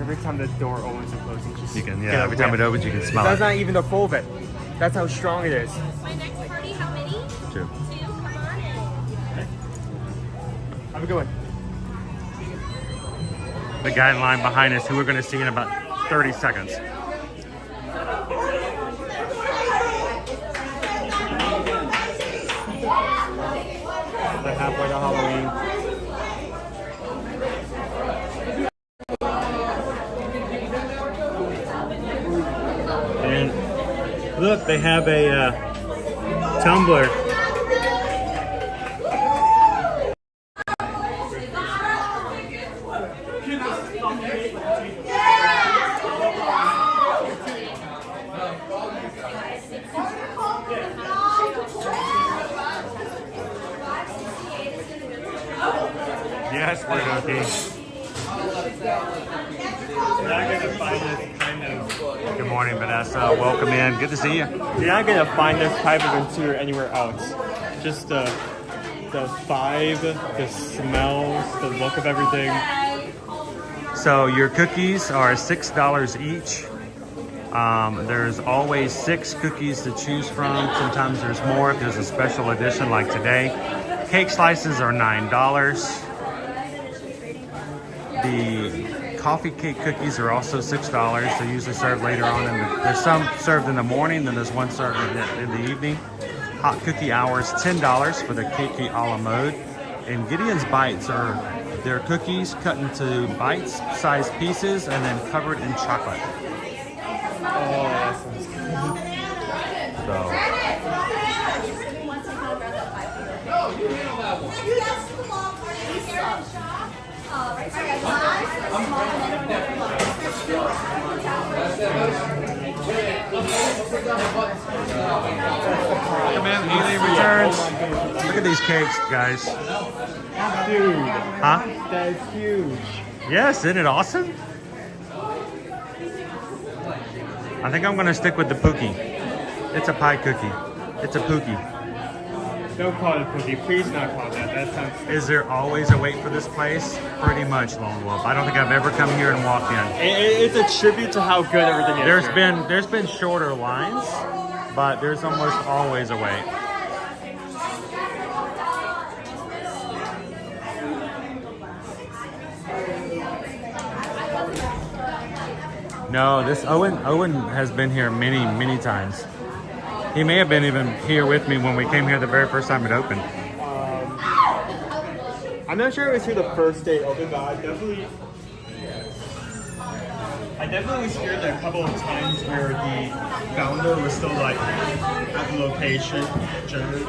Every time the door opens and closes, you just You can, get yeah, a every time whiff. it opens, you can smell That's it. not even the full of it. That's how strong it is. My next party, how many? 2. 2. Come on in. Have a good one. The guy in line behind us, who we're gonna see in about 30 seconds. The halfway to Halloween. And look, they have a tumbler. Yes, we're okay. Good morning, Vanessa. Welcome in. Good to see you. You're not gonna find this type of interior anywhere else. Just the vibe, the smells, the look of everything. So your cookies are $6 each. There's always 6 cookies to choose from. Sometimes there's more if there's a special edition like today. Cake slices are $9. The coffee cake cookies are also $6. They're usually served later on. There's some served in the morning, then there's one served in the evening. Hot cookie hours, $10 for the cake a la mode. And Gideon's Bites are their cookies cut into bite-sized pieces and then covered in chocolate. Oh, that sounds good. So. Come in, Alien Returns. Look at these cakes, guys. Dude, Huh? that's huge. Yes, isn't it awesome? I think I'm gonna stick with the Pookie. It's a pie cookie. It's a Pookie. Don't call it a cookie. Please not call it that. That sounds. Is there always a wait for this place? Pretty much, Lone Wolf. I don't think I've ever come here and walked in. It's a tribute to how good everything is. There's been shorter lines, but there's almost always a wait. No, this Owen has been here many times. He may have been even here with me when we came here the very first time it opened. I'm not sure it was here the first day it opened, but I definitely was here a couple of times where the founder was still like at the location. Generally.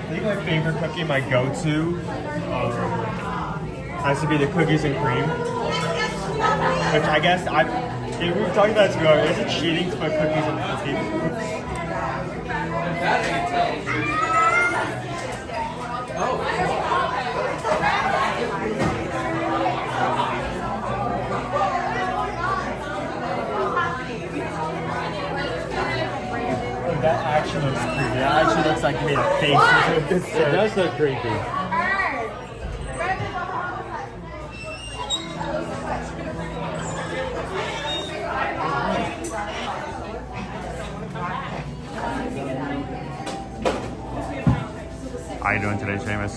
I think my favorite cookie, my go-to, has to be the cookies and cream. Which I guess we were talking about this earlier. Is it cheating to put cookies in the cookie? That actually looks creepy. That actually looks like you made a face into a dessert. It does look creepy. How you doing today, Seamus?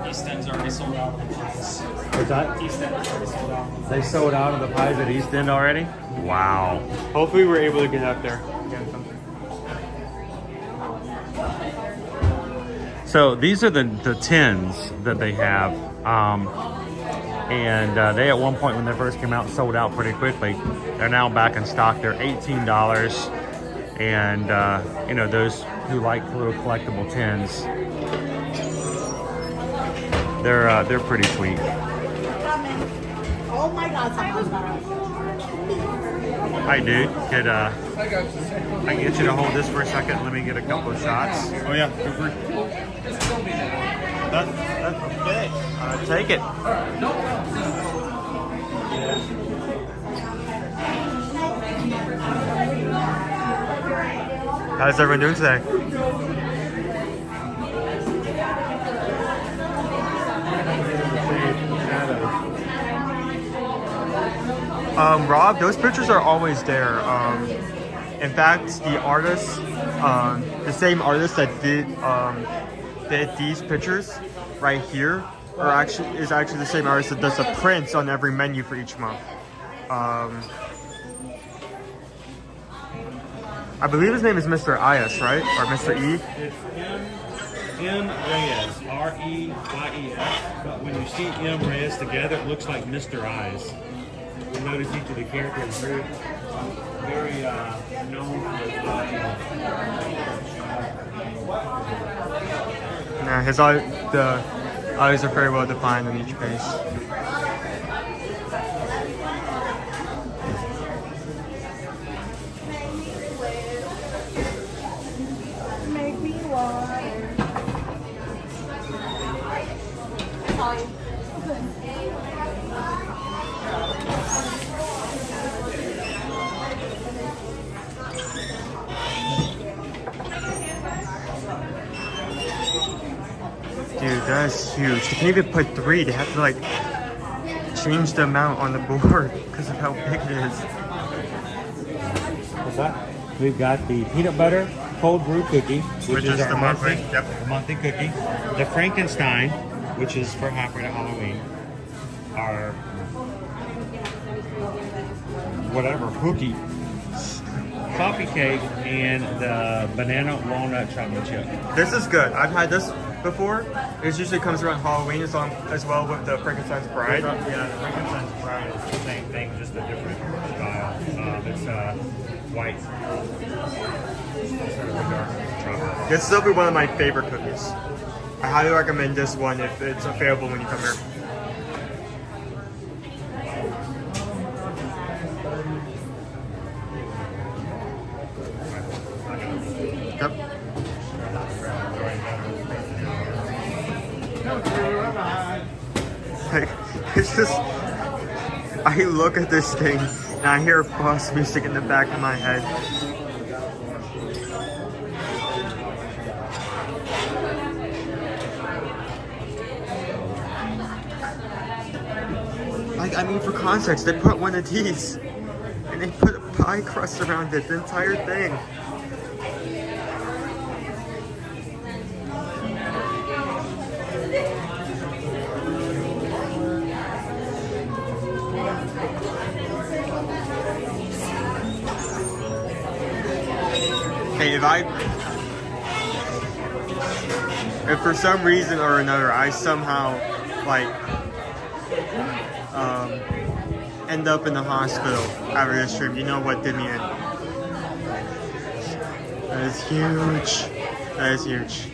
East End's already sold out of the pies. What's that? East End's already sold out. They sold out of the pies at East End already? Wow. Hopefully we're able to get up there. Get something. So these are the tins that they have. And they at one point when they first came out sold out pretty quickly. They're now back in stock. They're $18. And you know, those who like little collectible tins, they're pretty sweet. Oh my God, someone's got Hi, dude. Could I can get you to hold this for a second? Let me get a couple of shots. Oh yeah, go for it. That's big. Take it. How's everyone doing today? Rob, those pictures are always there. In fact, the artist, the same artist that did these pictures right here is actually the same artist that does the prints on every menu for each month. I believe his name is Mr. Ias, right? Or Mr. E? It's M-Reyes, R-E-Y-E-S. But when you see M Reyes together, it looks like Mr. Eyes. You notice each of the characters is very known for his Yeah, his eye, the eyes are very well defined on each face. Make me water. Dude, that's huge. They can even put 3. They have to like change the amount on the board because of how big it is. What's that? We've got the peanut butter cold brew cookie, which is the our monthly, monthly, yep. the monthly cookie. The Frankenstein, which is for halfway to Halloween. Our whatever cookie, coffee cake, and the banana walnut chocolate chip. This is good. I've had this before. It usually comes around Halloween as well with the Frankenstein's Bride. Yeah, the Frankenstein's Bride is the same thing, just a different style. It's white. Sort of a dark chocolate. This is still be one of my favorite cookies. I highly recommend this one if it's available when you come here. Yep. Like, it's just, I look at this thing and I hear bus music in the back of my head. Like, I mean, for context, they put one of these and they put a pie crust around it, the entire thing. Hey, if for some reason or another I somehow like end up in the hospital after this stream, you know what did me in. That is huge. That is huge.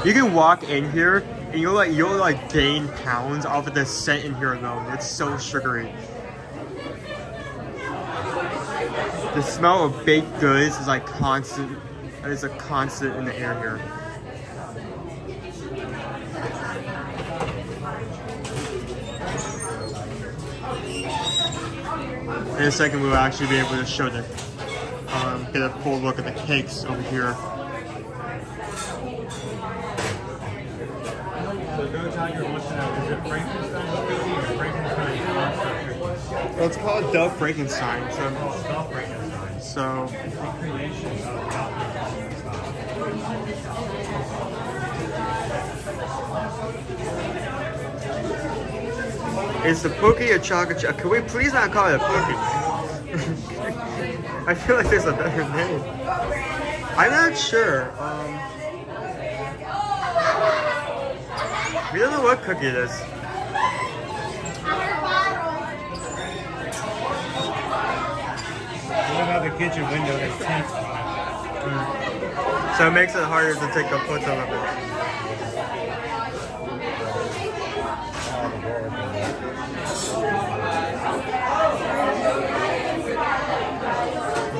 You can walk in here and you'll like gain pounds off of the scent in here alone. It's so sugary. The smell of baked goods is like constant. It is a constant in the air here. In a second, we'll actually be able to show the get a full look at the cakes over here. So go tell your listener, is it Frankenstein's cookie or Frankenstein's monster cookie? Well, it's called Dove Frankenstein. Dove Frankenstein. So It's the creation of Dove Frankenstein. is the Pookie a chocolate chip? Can we please not call it a Pookie? I feel like there's a better name. I'm not sure. We don't know what cookie it is. What about the kitchen window that's tinted on it? So it makes it harder to take a photo of it.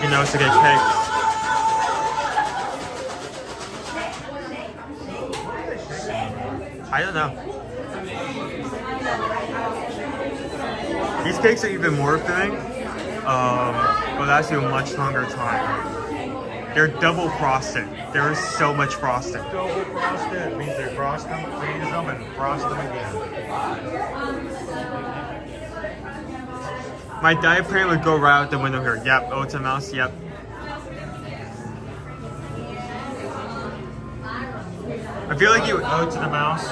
You know, it's to get cakes. I don't know. These cakes are even more filling, but last you a much longer time. They're double frosted. There is so much frosting. Double frosted means they frost them, freeze them, and frost them again. My diet plan would go right out the window here. Yep, oats and mouse, yep. I feel like you Oats and a mouse.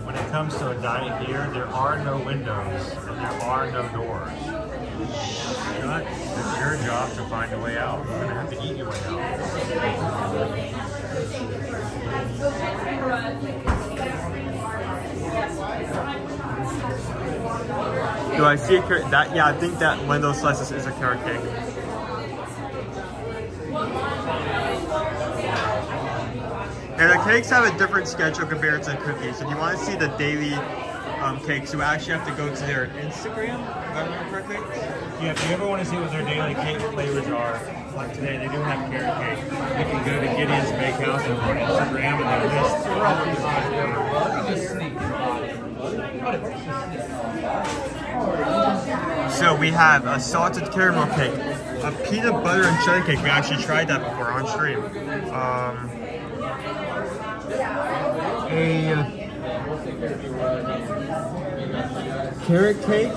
When it comes to a diet here, there are no windows and there are no doors. But it's your job to find a way out. You're gonna have to eat your way out. Do I see a carrot? That, yeah, I think that one of those slices is a carrot cake. And the cakes have a different schedule compared to cookies. If you want to see the daily cakes, you actually have to go to their Instagram, if I remember correctly. Yeah, if you ever want to see what their daily cake flavors are, like today, they do have carrot cake. You can go to Gideon's Bakehouse and on Instagram and they're So we have a salted caramel cake, a peanut butter and jelly cake. We actually tried that before on stream. A carrot cake.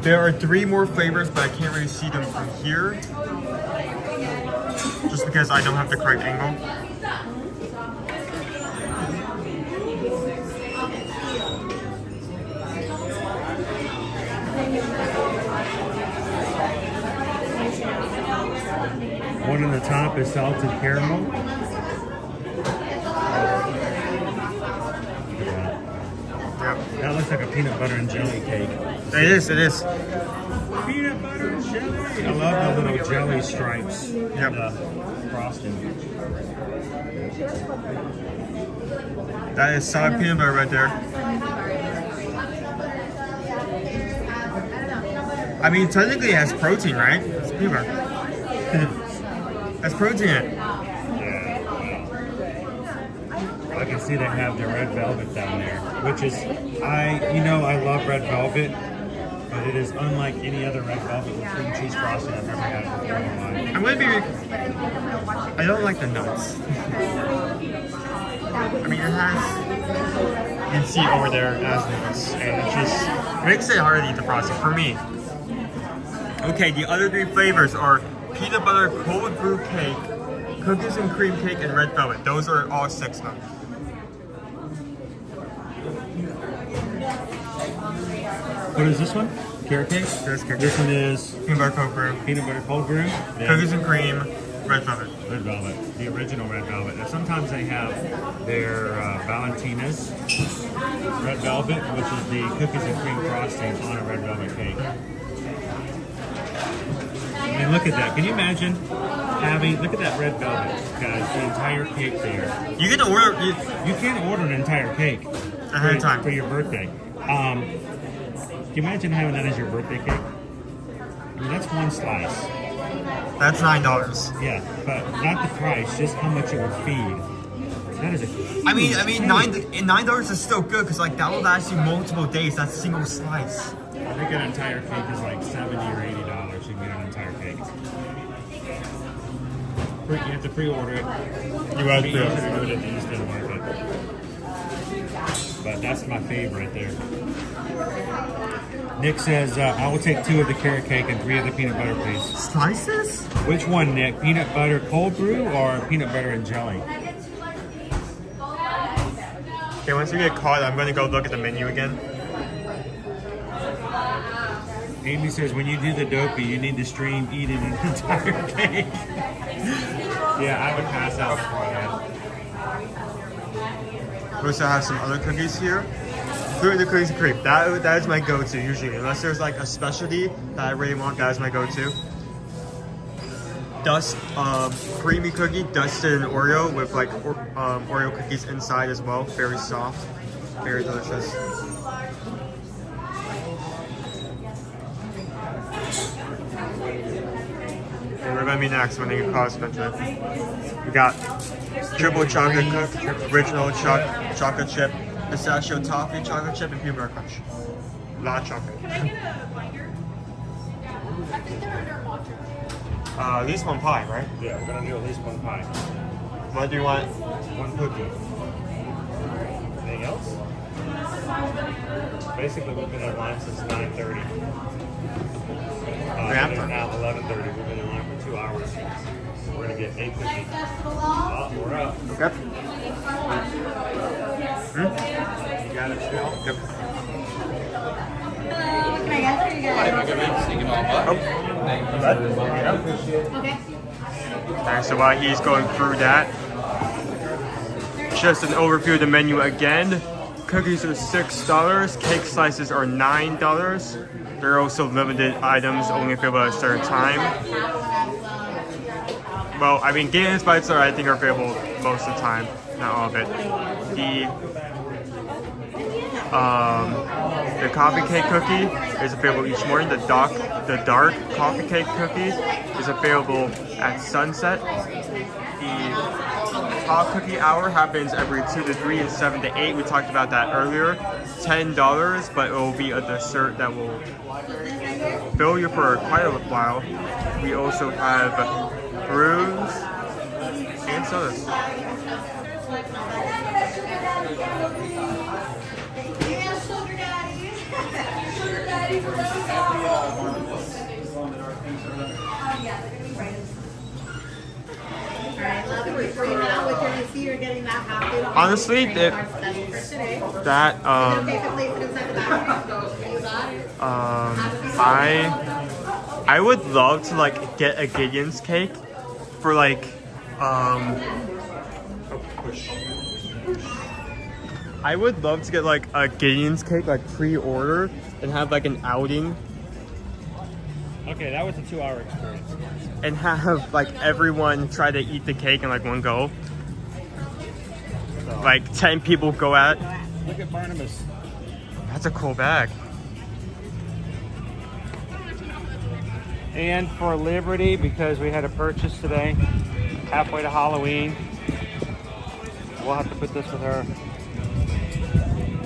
There are 3 more flavors, but I can't really see them from here, just because I don't have the correct angle. one on the top is salted caramel. Yep. That looks like a peanut butter and jelly cake. It is. Peanut butter and jelly. I love the little jelly stripes. Yep. Frosting. That is solid peanut butter right there. I mean, technically it has protein, right? It's peanut butter. That's protein in it. I can see they have the red velvet down there, which is, I love red velvet, but it is unlike any other red velvet with cream cheese frosting I've ever had before in my life. I'm gonna be. I don't like the nuts. I mean, it has. You can see over there it has nuts, and it just makes it hard to eat the frosting for me. Okay, the other 3 flavors are peanut butter cold brew cake, cookies and cream cake, and red velvet. Those are all 6 now. What is this one? Carrot cake? This one is Peanut butter cold brew, peanut butter cold brew. Yeah. cookies and cream, red velvet. Red velvet, the original red velvet. Now, sometimes they have their Valentina's red velvet, which is the cookies and cream frosting on a red velvet cake. And look at that. Can you imagine look at that red velvet, guys, the entire cake there. You can order. You can't order an entire cake Ahead of time. for your birthday. Can you imagine having that as your birthday cake? I mean, that's one slice. That's $9. Yeah, but not the price, just how much it would feed. That is a huge I mean, cake. $9 is still good because like that will last you multiple days. That's a single slice. I think an entire cake is like $70 or $80. You can get an entire cake. You have to pre-order it. You have It'd be to. easy to do it at the instant market. But that's my favorite there. Nick says, I will take 2 of the carrot cake and 3 of the peanut butter, please. Slices? Which one, Nick? Peanut butter cold brew or peanut butter and jelly? Okay, once we get caught, I'm gonna go look at the menu again. Amy says, when you do the dopey, you need to stream eating an entire cake. Yeah, I would pass out before that. We also have some other cookies here. Including the cookies and cream. That is my go-to usually. Unless there's like a specialty that I really want, that is my go-to. Creamy cookie dusted in Oreo with like Oreo cookies inside as well. Very soft, very delicious. Okay, we're gonna be next when they get caught eventually. We got triple chocolate cook, original chocolate chip, pistachio toffee chocolate chip, and peanut butter crunch. A lot of chocolate. Can I get a binder? I think they're under water. At least one pie, right? Yeah, we're gonna do at least one pie. What do you want? One cookie. Anything else? Basically, we've been in line since 9:30. It is now 11:30. We've been in line for 2 hours. So we're gonna get 8 cookies. Oh, we're up. Okay. You got it still? Yep. Can I guess where you guys? Okay. Alright, so while he's going through that, just an overview of the menu again. cookies are $6. Cake slices are $9. There are also limited items only available at a certain time. Well, I mean, Gideon's bites are, I think, are available most of the time, not all of it. The coffee cake cookie is available each morning. The dark coffee cake cookie is available at sunset. The hot cookie hour happens every 2 to 3 and 7 to 8. We talked about that earlier. $10, but it will be a dessert that will fill you for quite a while. We also have brews and sodas. Honestly, I would love to like get a Gideon's cake for like I would love to get like a Gideon's cake like pre-order and have like an outing. Okay, that was a 2-hour experience. And have like everyone try to eat the cake in like one go. So, like 10 people go at. Look at Barnabas. That's a cool bag. And for Liberty, because we had a purchase today, halfway to Halloween, we'll have to put this with her.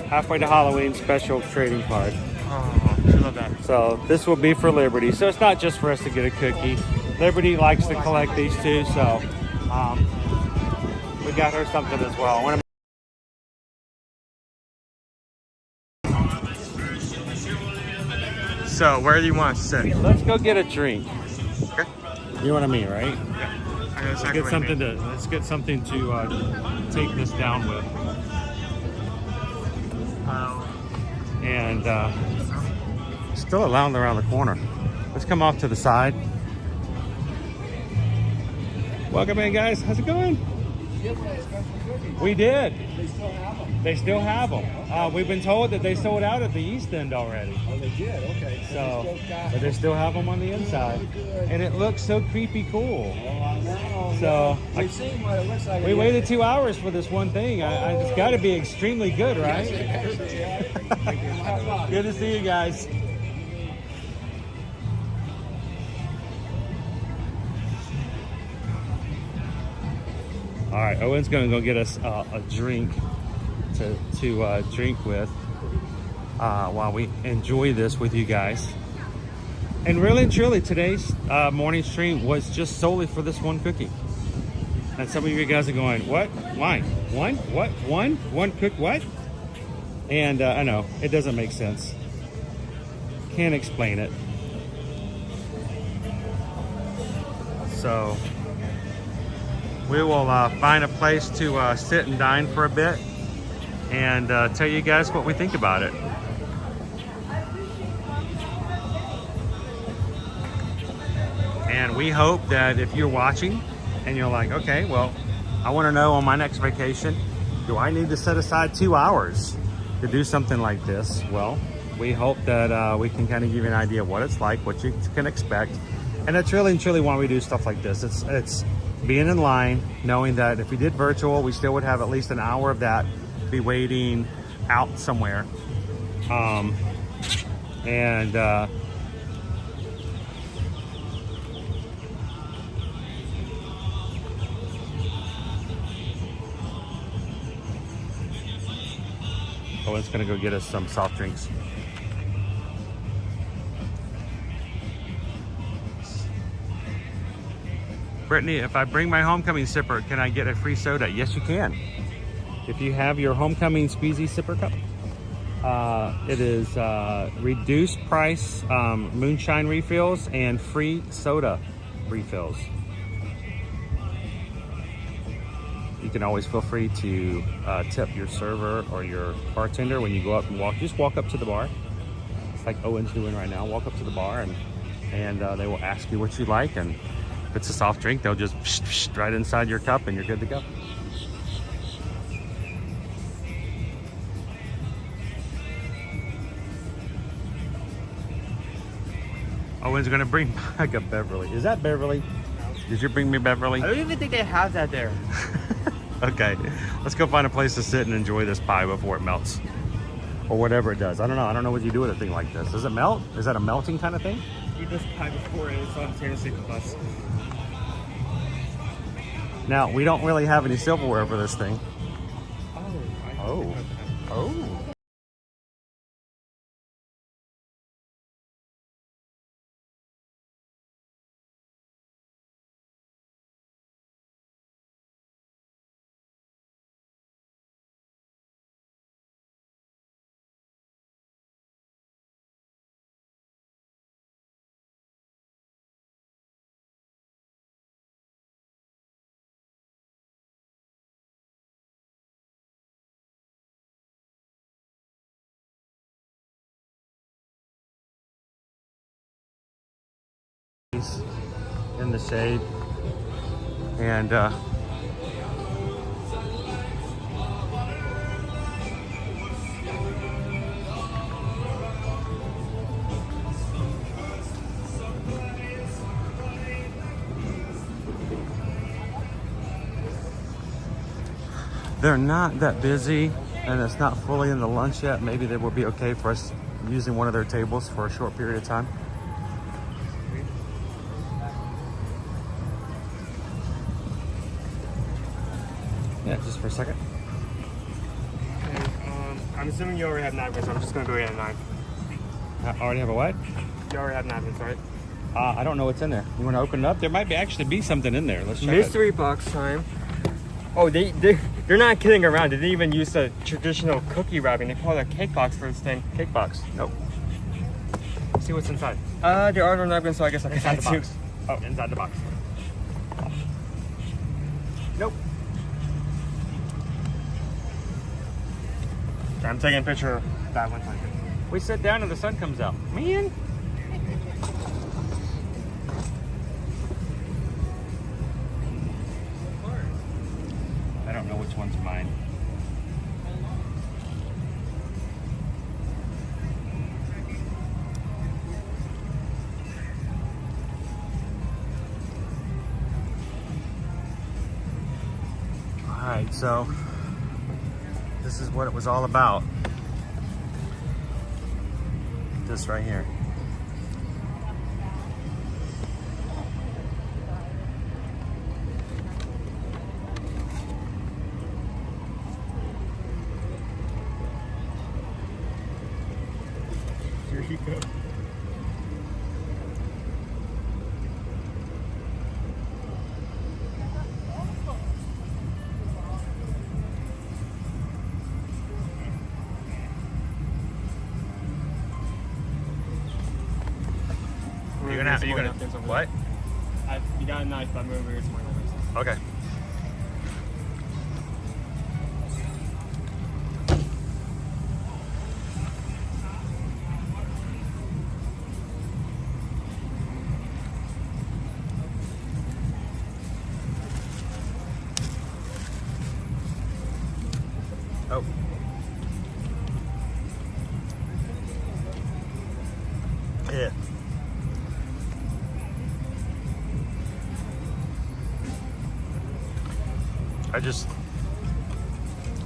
Halfway to Halloween special trading card. Oh, I love that. So this will be for Liberty. So it's not just for us to get a cookie. Liberty likes to collect these too, so we got her something as well. So where do you want to sit? Let's go get a drink. Okay. You know what I mean, right? Yeah. I know exactly Let's get something to take this down with. And still allowed around the corner. Let's come off to the side. Welcome in, guys. How's it going? We did. They still have them. We've been told that they sold out at the East End already. Oh, they did? Okay. So, but they still have them on the inside. And it looks so creepy cool. Oh, I know. So, We've seen what it looks like. we waited 2 hours for this one thing. It's got to be extremely good, right? Good to see you guys. All right, Owen's going to go get us a drink to drink with while we enjoy this with you guys. And really and truly, today's morning stream was just solely for this one cookie. And some of you guys are going, what? Why? One? What? One? One cook what? And I know, it doesn't make sense. Can't explain it. So we will find a place to sit and dine for a bit and tell you guys what we think about it. And we hope that if you're watching and you're like, okay, well, I want to know on my next vacation, do I need to set aside 2 hours to do something like this? Well, we hope that we can kind of give you an idea of what it's like, what you can expect. And that's really and truly why we do stuff like this. It's being in line, knowing that if we did virtual, we still would have at least an hour of that be waiting out somewhere. Owen's gonna go get us some soft drinks. Brittany, if I bring my homecoming sipper, can I get a free soda? Yes, you can. If you have your homecoming squeezy sipper cup, it is reduced price moonshine refills and free soda refills. You can always feel free to tip your server or your bartender when you go up and just walk up to the bar. It's like Owen's doing right now. Walk up to the bar and they will ask you what you like, and if it's a soft drink, they'll just psh, right inside your cup and you're good to go. Owen's gonna bring back a Beverly. Is that Beverly? Did you bring me Beverly? I don't even think they have that there. Okay, let's go find a place to sit and enjoy this pie before it melts. Or whatever it does. I don't know. I don't know what you do with a thing like this. Does it melt? Is that a melting kind of thing? Eat this pie before it's on Tennessee Plus. Now, we don't really have any silverware for this thing. Oh. Oh. In the shade, and they're not that busy, and it's not fully in the lunch yet. Maybe they will be okay for us using one of their tables for a short period of time. Yeah, just for a second. Okay, I'm assuming you already have napkins, so I'm just gonna go get a knife. I already have a what? You already have napkins, right? I don't know what's in there. You want to open it up? There might actually be something in there. Let's check Mystery box time. Oh, they're not kidding around. They didn't even use the traditional cookie wrapping. They call it a cake box for this thing. Cake box. Nope. Let's see what's inside. There are no napkins, so I guess I can Inside the too. box. Oh, inside the box. Nope. Okay, I'm taking a picture of that one time. We sit down and the sun comes out. Man. I don't know which one's mine. All right, so this is what it was all about. This right here. Here you go. You're gonna what? You got a knife, but I'm over here to my knife. Okay. Oh. Yeah.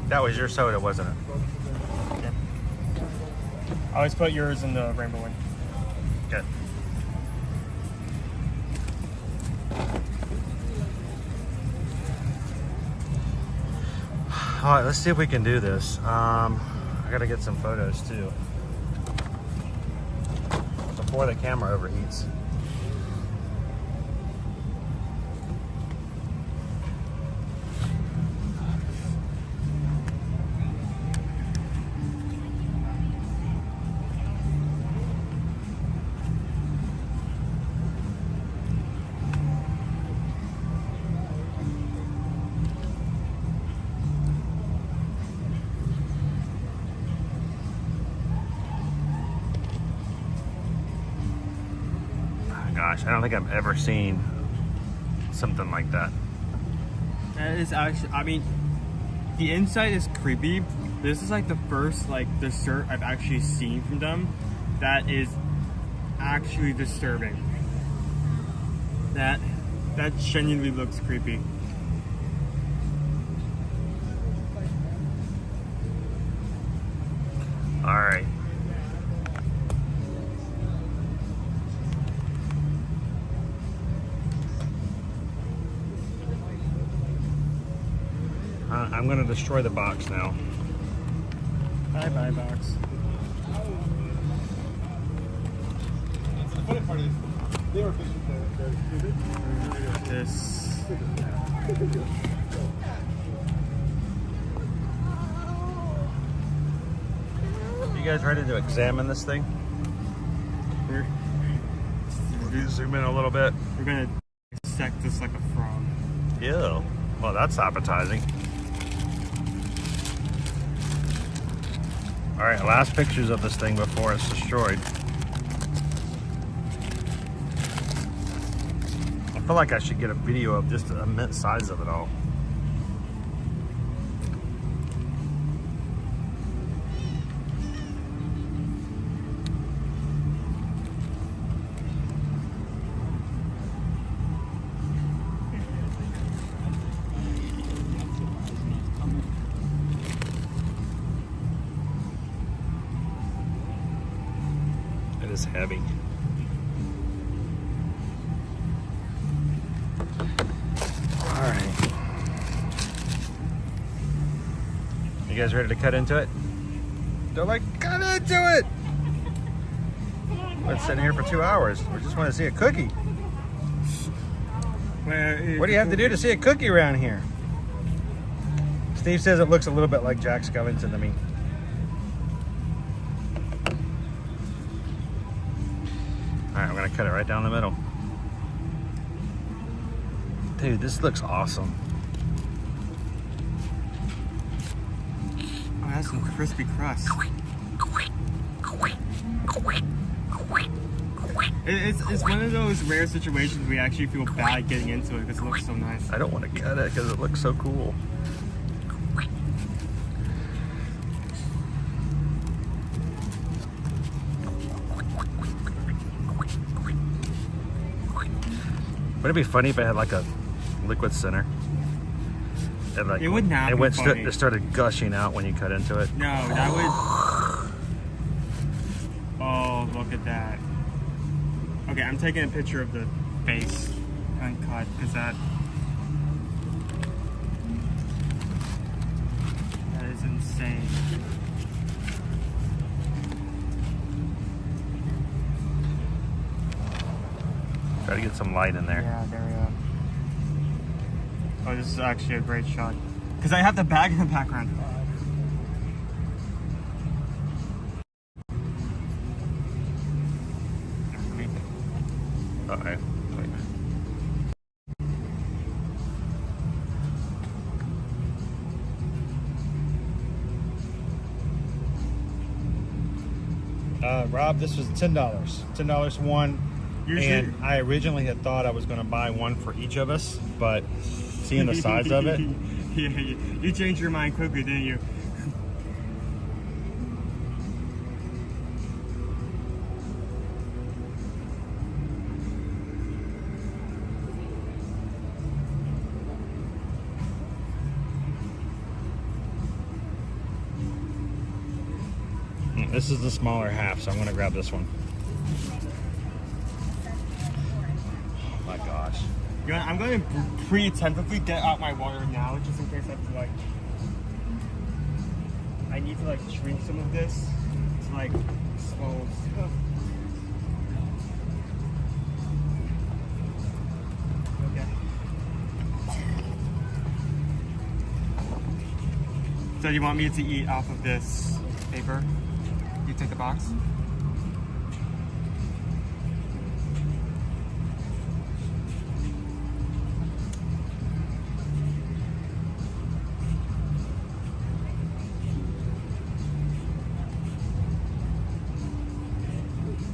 That was your soda, wasn't it? Okay. I always put yours in the rainbow one. Good. All right, let's see if we can do this. I gotta get some photos too before the camera overheats. Gosh, I don't think I've ever seen something like that. That is actually, I mean, the inside is creepy. This is like the first like dessert I've actually seen from them that is actually disturbing. That genuinely looks creepy. All right. I'm gonna destroy the box now. Bye box. This. You guys ready to examine this thing? You zoom in a little bit. We're gonna dissect this like a frog. Ew. Well, that's appetizing. All right, last pictures of this thing before it's destroyed. I feel like I should get a video of just the immense size of it all. It is heavy. All right. You guys ready to cut into it? They're like, cut into it! We've been sitting here for 2 hours. We just want to see a cookie. What do you have to do to see a cookie around here? Steve says it looks a little bit like Jack Skellington to me. All right, I'm gonna cut it right down the middle. Dude, this looks awesome. Oh, that's some crispy crust. It's one of those rare situations we actually feel bad getting into it because it looks so nice. I don't want to cut it because it looks so cool. Wouldn't it be funny if it had like a liquid center? Like, it would not. It started gushing out when you cut into it. No, that would. Oh, look at that. Okay, I'm taking a picture of the face uncut because that is insane. Try to get some light in there. Yeah, there we go. Oh, this is actually a great shot. Because I have the bag in the background. Okay. Wait. Rob, this was $10. $10 one. And I originally had thought I was going to buy one for each of us, but seeing the size of it. Yeah, you changed your mind quickly, didn't you? This is the smaller half, so I'm going to grab this one. Oh my gosh. I'm going to pre-tentatively get out my water now, just in case I have to, like... I need to, like, shrink some of this to, like, expose. Okay. So you want me to eat off of this paper? You take the box?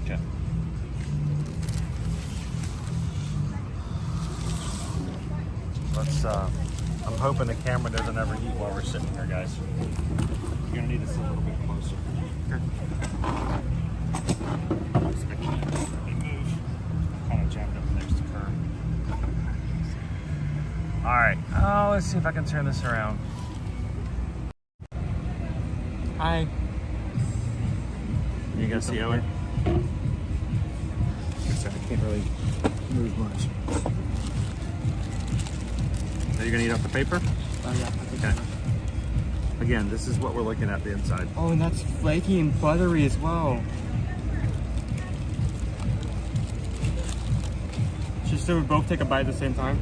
Okay. Let's, I'm hoping the camera doesn't ever eat while we're sitting here, guys. You're gonna need to sit a little bit closer. Sure. next to her. All right. Oh, let's see if I can turn this around. Hi. You guys see Owen? I can't really move much. Are you gonna eat off the paper? Oh yeah. Okay. Again, this is what we're looking at the inside. Oh, and that's flaky and buttery as well. Should we both take a bite at the same time?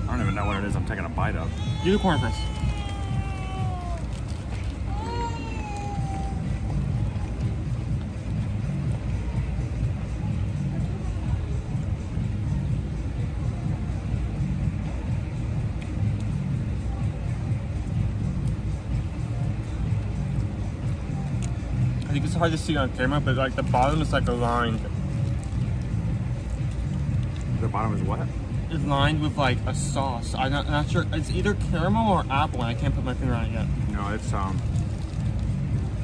I don't even know what it is I'm taking a bite of. Do the corn first. I think it's hard to see on camera, but like the bottom is like aligned. The bottom is what? It's lined with like a sauce. I'm not sure. It's either caramel or apple, and I can't put my finger on it yet. No, it's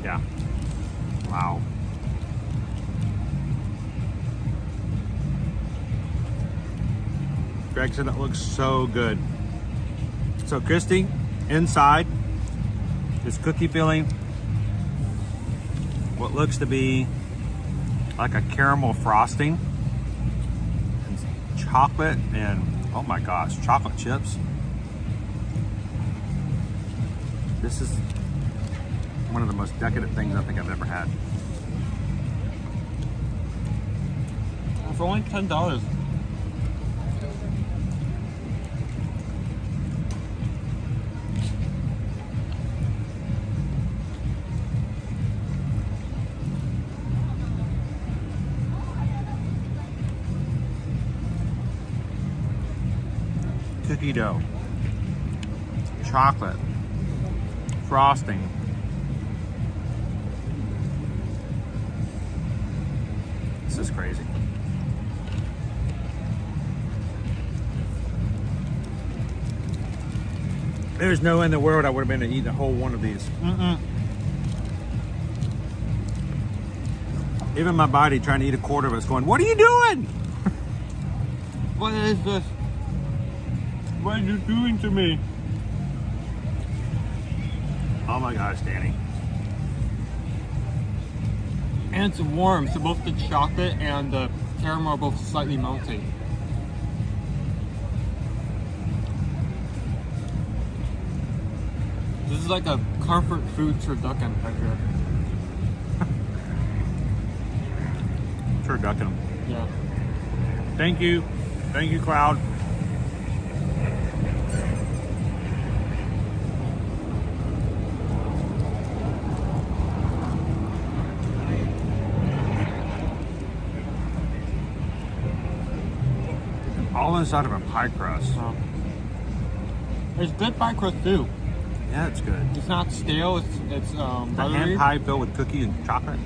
yeah. Wow. Greg said that looks so good. So Christy, inside is cookie filling. What looks to be like a caramel frosting. And chocolate and, oh my gosh, chocolate chips. This is one of the most decadent things I think I've ever had. For only $10. Cookie dough, chocolate, frosting. This is crazy. There's no way in the world I would have been to eat a whole one of these. Even my body trying to eat a quarter of it's going, what are you doing? What is this? What are you doing to me? Oh my gosh, Danny. And it's warm, so both the chocolate and the caramel are both slightly melty. This is like a comfort food turducken right here. Turducken. Yeah. Thank you, Cloud. All inside of a pie crust. There's good pie crust too. Yeah, it's good. It's not stale. It's A buttery. hand pie filled with cookie and chocolate.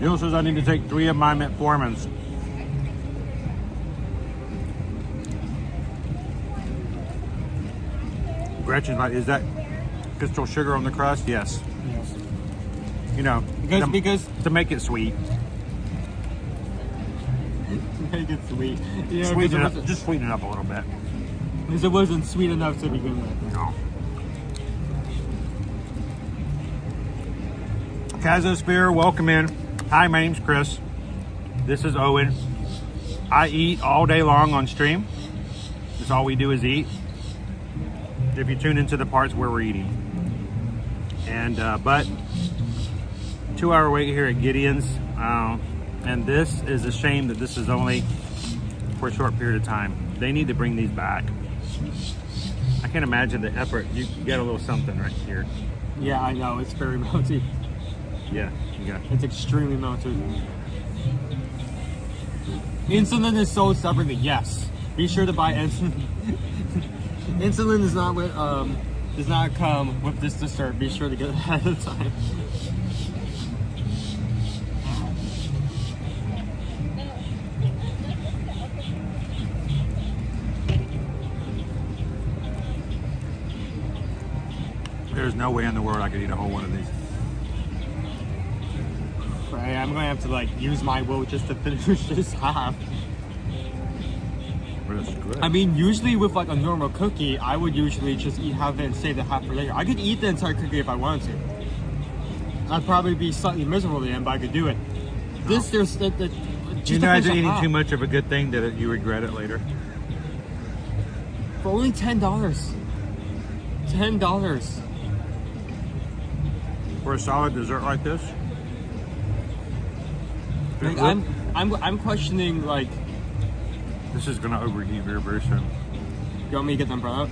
Jill says I need to take 3 of my metformins. Gretchen's like, is that crystal sugar on the crust? Yes. Yes. You know, Because to make it sweet. make it sweet. Yeah, Sweeten it up, just sweeten it up a little bit. Because it wasn't sweet enough to begin with. No. Kazosphere, welcome in. Hi, my name's Chris. This is Owen. I eat all day long on stream. That's all we do is eat. If you tune into the parts where we're eating. And, but 2-hour wait here at Gideon's. And this is a shame that this is only for a short period of time. They need to bring these back. I can't imagine the effort. You get a little something right here. Yeah, I know. It's very melty. Yeah, you got It's extremely melted. Insulin is sold separately. Yes. Be sure to buy insulin. Insulin is not with, does not come with this dessert. Be sure to get it ahead of time. There's no way in the world I could eat a whole one of these. Right, I'm gonna have to like use my will just to finish this half. But it's good. I mean, usually with like a normal cookie, I would usually just eat half of it and save the half for later. I could eat the entire cookie if I wanted to. I'd probably be slightly miserable at the end, but I could do it. This, there's the You imagine eating too much of a good thing that you regret it later. For only $10. $10. For a solid dessert like this. Like, I'm questioning like. This is gonna overheat very, very soon. You want me to get the umbrella?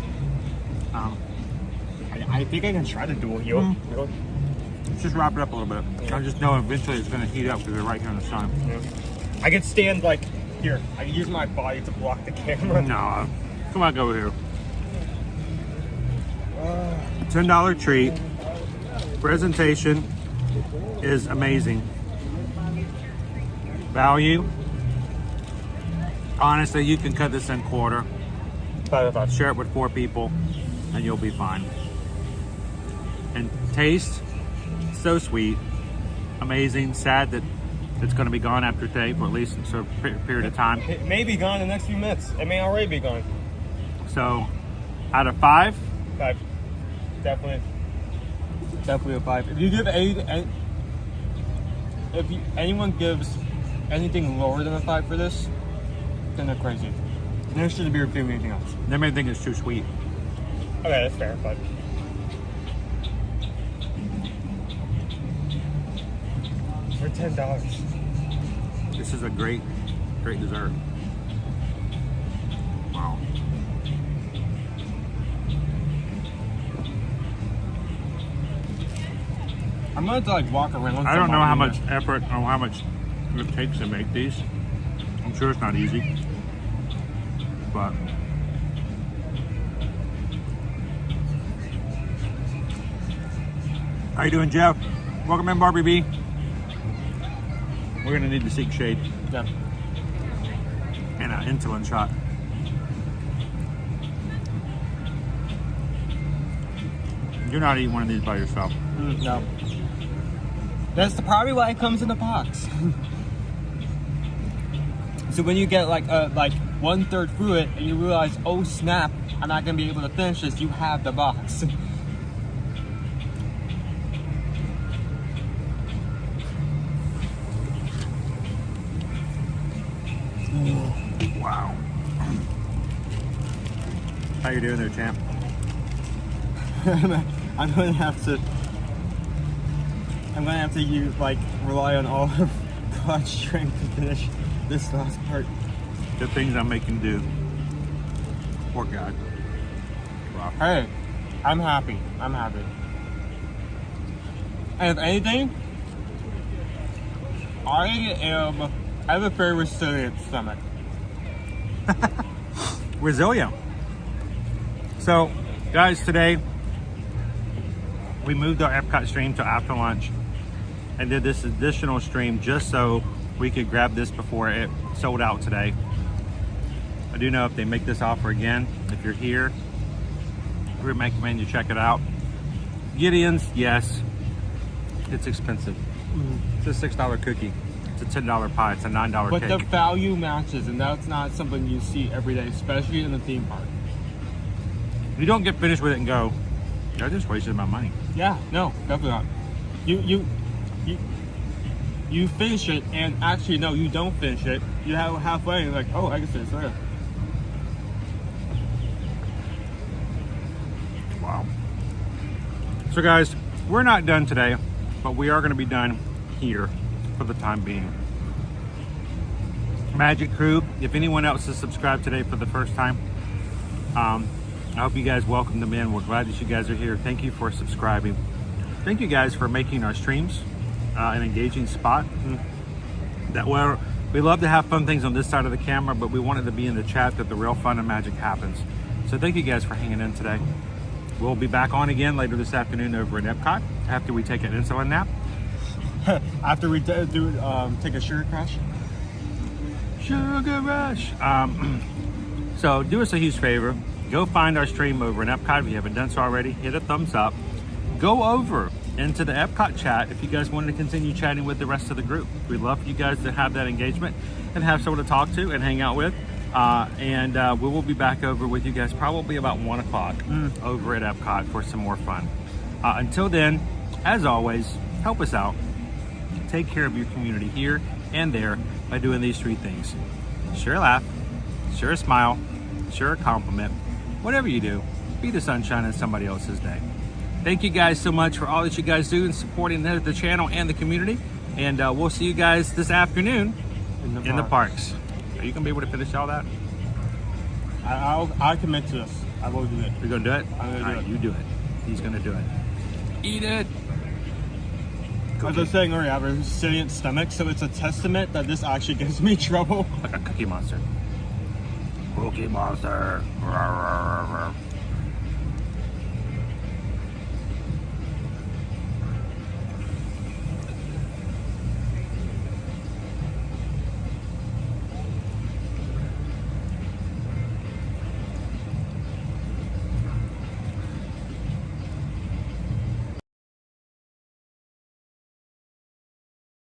I think I can try to dual heal. Let's just wrap it up a little bit. I just know eventually it's gonna heat up because they're right here in the sun. Yeah. I could stand like here. I can use my body to block the camera. No, come on, go over here. $10 treat. Presentation is amazing. Value. Honestly, you can cut this in quarter. Share it with 4 people, and you'll be fine. And taste, so sweet, amazing. Sad that it's going to be gone after today for at least a period of time. It may be gone in the next few minutes. It may already be gone. So, out of 5, 5. Definitely a 5. If you give anyone gives anything lower than a 5 for this, then they're crazy. They shouldn't be reviewing anything else. they may think it's too sweet. Okay, that's fair, but for $10. This is a great dessert. Wow. I'm gonna have to like walk around. I don't know how much effort or how much it takes to make these. I'm sure it's not easy, but how you doing, Jeff? Welcome in, Barbie B. We're gonna need to seek shade. Yeah. And an insulin shot. You're not eating one of these by yourself. No. That's probably why it comes in a box. So when you get like 1/3 through it and you realize, oh snap, I'm not gonna be able to finish this, you have the box. Wow. How you doing there, champ? I'm gonna have to use rely on all of God's strength to finish this last part. The things I'm making do. Poor God. Wow. Hey, I'm happy. I'm happy. And if anything, I have a very resilient stomach. Resilient. So, guys, today we moved our Epcot stream to after lunch and did this additional stream just so we could grab this before it sold out today. I do know if they make this offer again, if you're here, we recommend you check it out. Gideon's, yes, it's expensive. It's a $6 cookie. It's a $10 pie. It's a $9 But cake. the value matches, and that's not something you see every day, especially in the theme park. If you don't get finished with it and go, I just wasted my money. Yeah, no, definitely not. You finish it, and actually, no, you don't finish it. You have halfway, and you're like, oh, I can finish later. Wow. So guys, we're not done today, but we are going to be done here for the time being. Magic Crew, if anyone else has subscribed today for the first time, I hope you guys welcome them in. We're glad that you guys are here. Thank you for subscribing. Thank you guys for making our streams an engaging spot. We love to have fun things on this side of the camera, but we wanted to be in the chat that the real fun and magic happens. So thank you guys for hanging in today. We'll be back on again later this afternoon over at Epcot after we take an insulin nap. After we take a sugar crash. Sugar rush. So do us a huge favor. Go find our stream over in Epcot if you haven't done so already. Hit a thumbs up. go over into the Epcot chat if you guys wanted to continue chatting with the rest of the group. We'd love for you guys to have that engagement and have someone to talk to and hang out with. And we will be back over with you guys probably about 1 o'clock over at Epcot for some more fun. Until then, as always, help us out. Take care of your community here and there by doing these 3 things. Share a laugh, share a smile, share a compliment. Whatever you do, be the sunshine in somebody else's day. Thank you guys so much for all that you guys do in supporting the channel and the community. And we'll see you guys this afternoon in the parks. Are you going to be able to finish all that? I commit to this. I will do it. You're going to do it? I'm going to do it. You do it. He's going to do it. Eat it. As I was saying earlier, I have a resilient stomach, so it's a testament that this actually gives me trouble. Like a Cookie Monster. Cookie Monster. Rawr, rawr, rawr, rawr.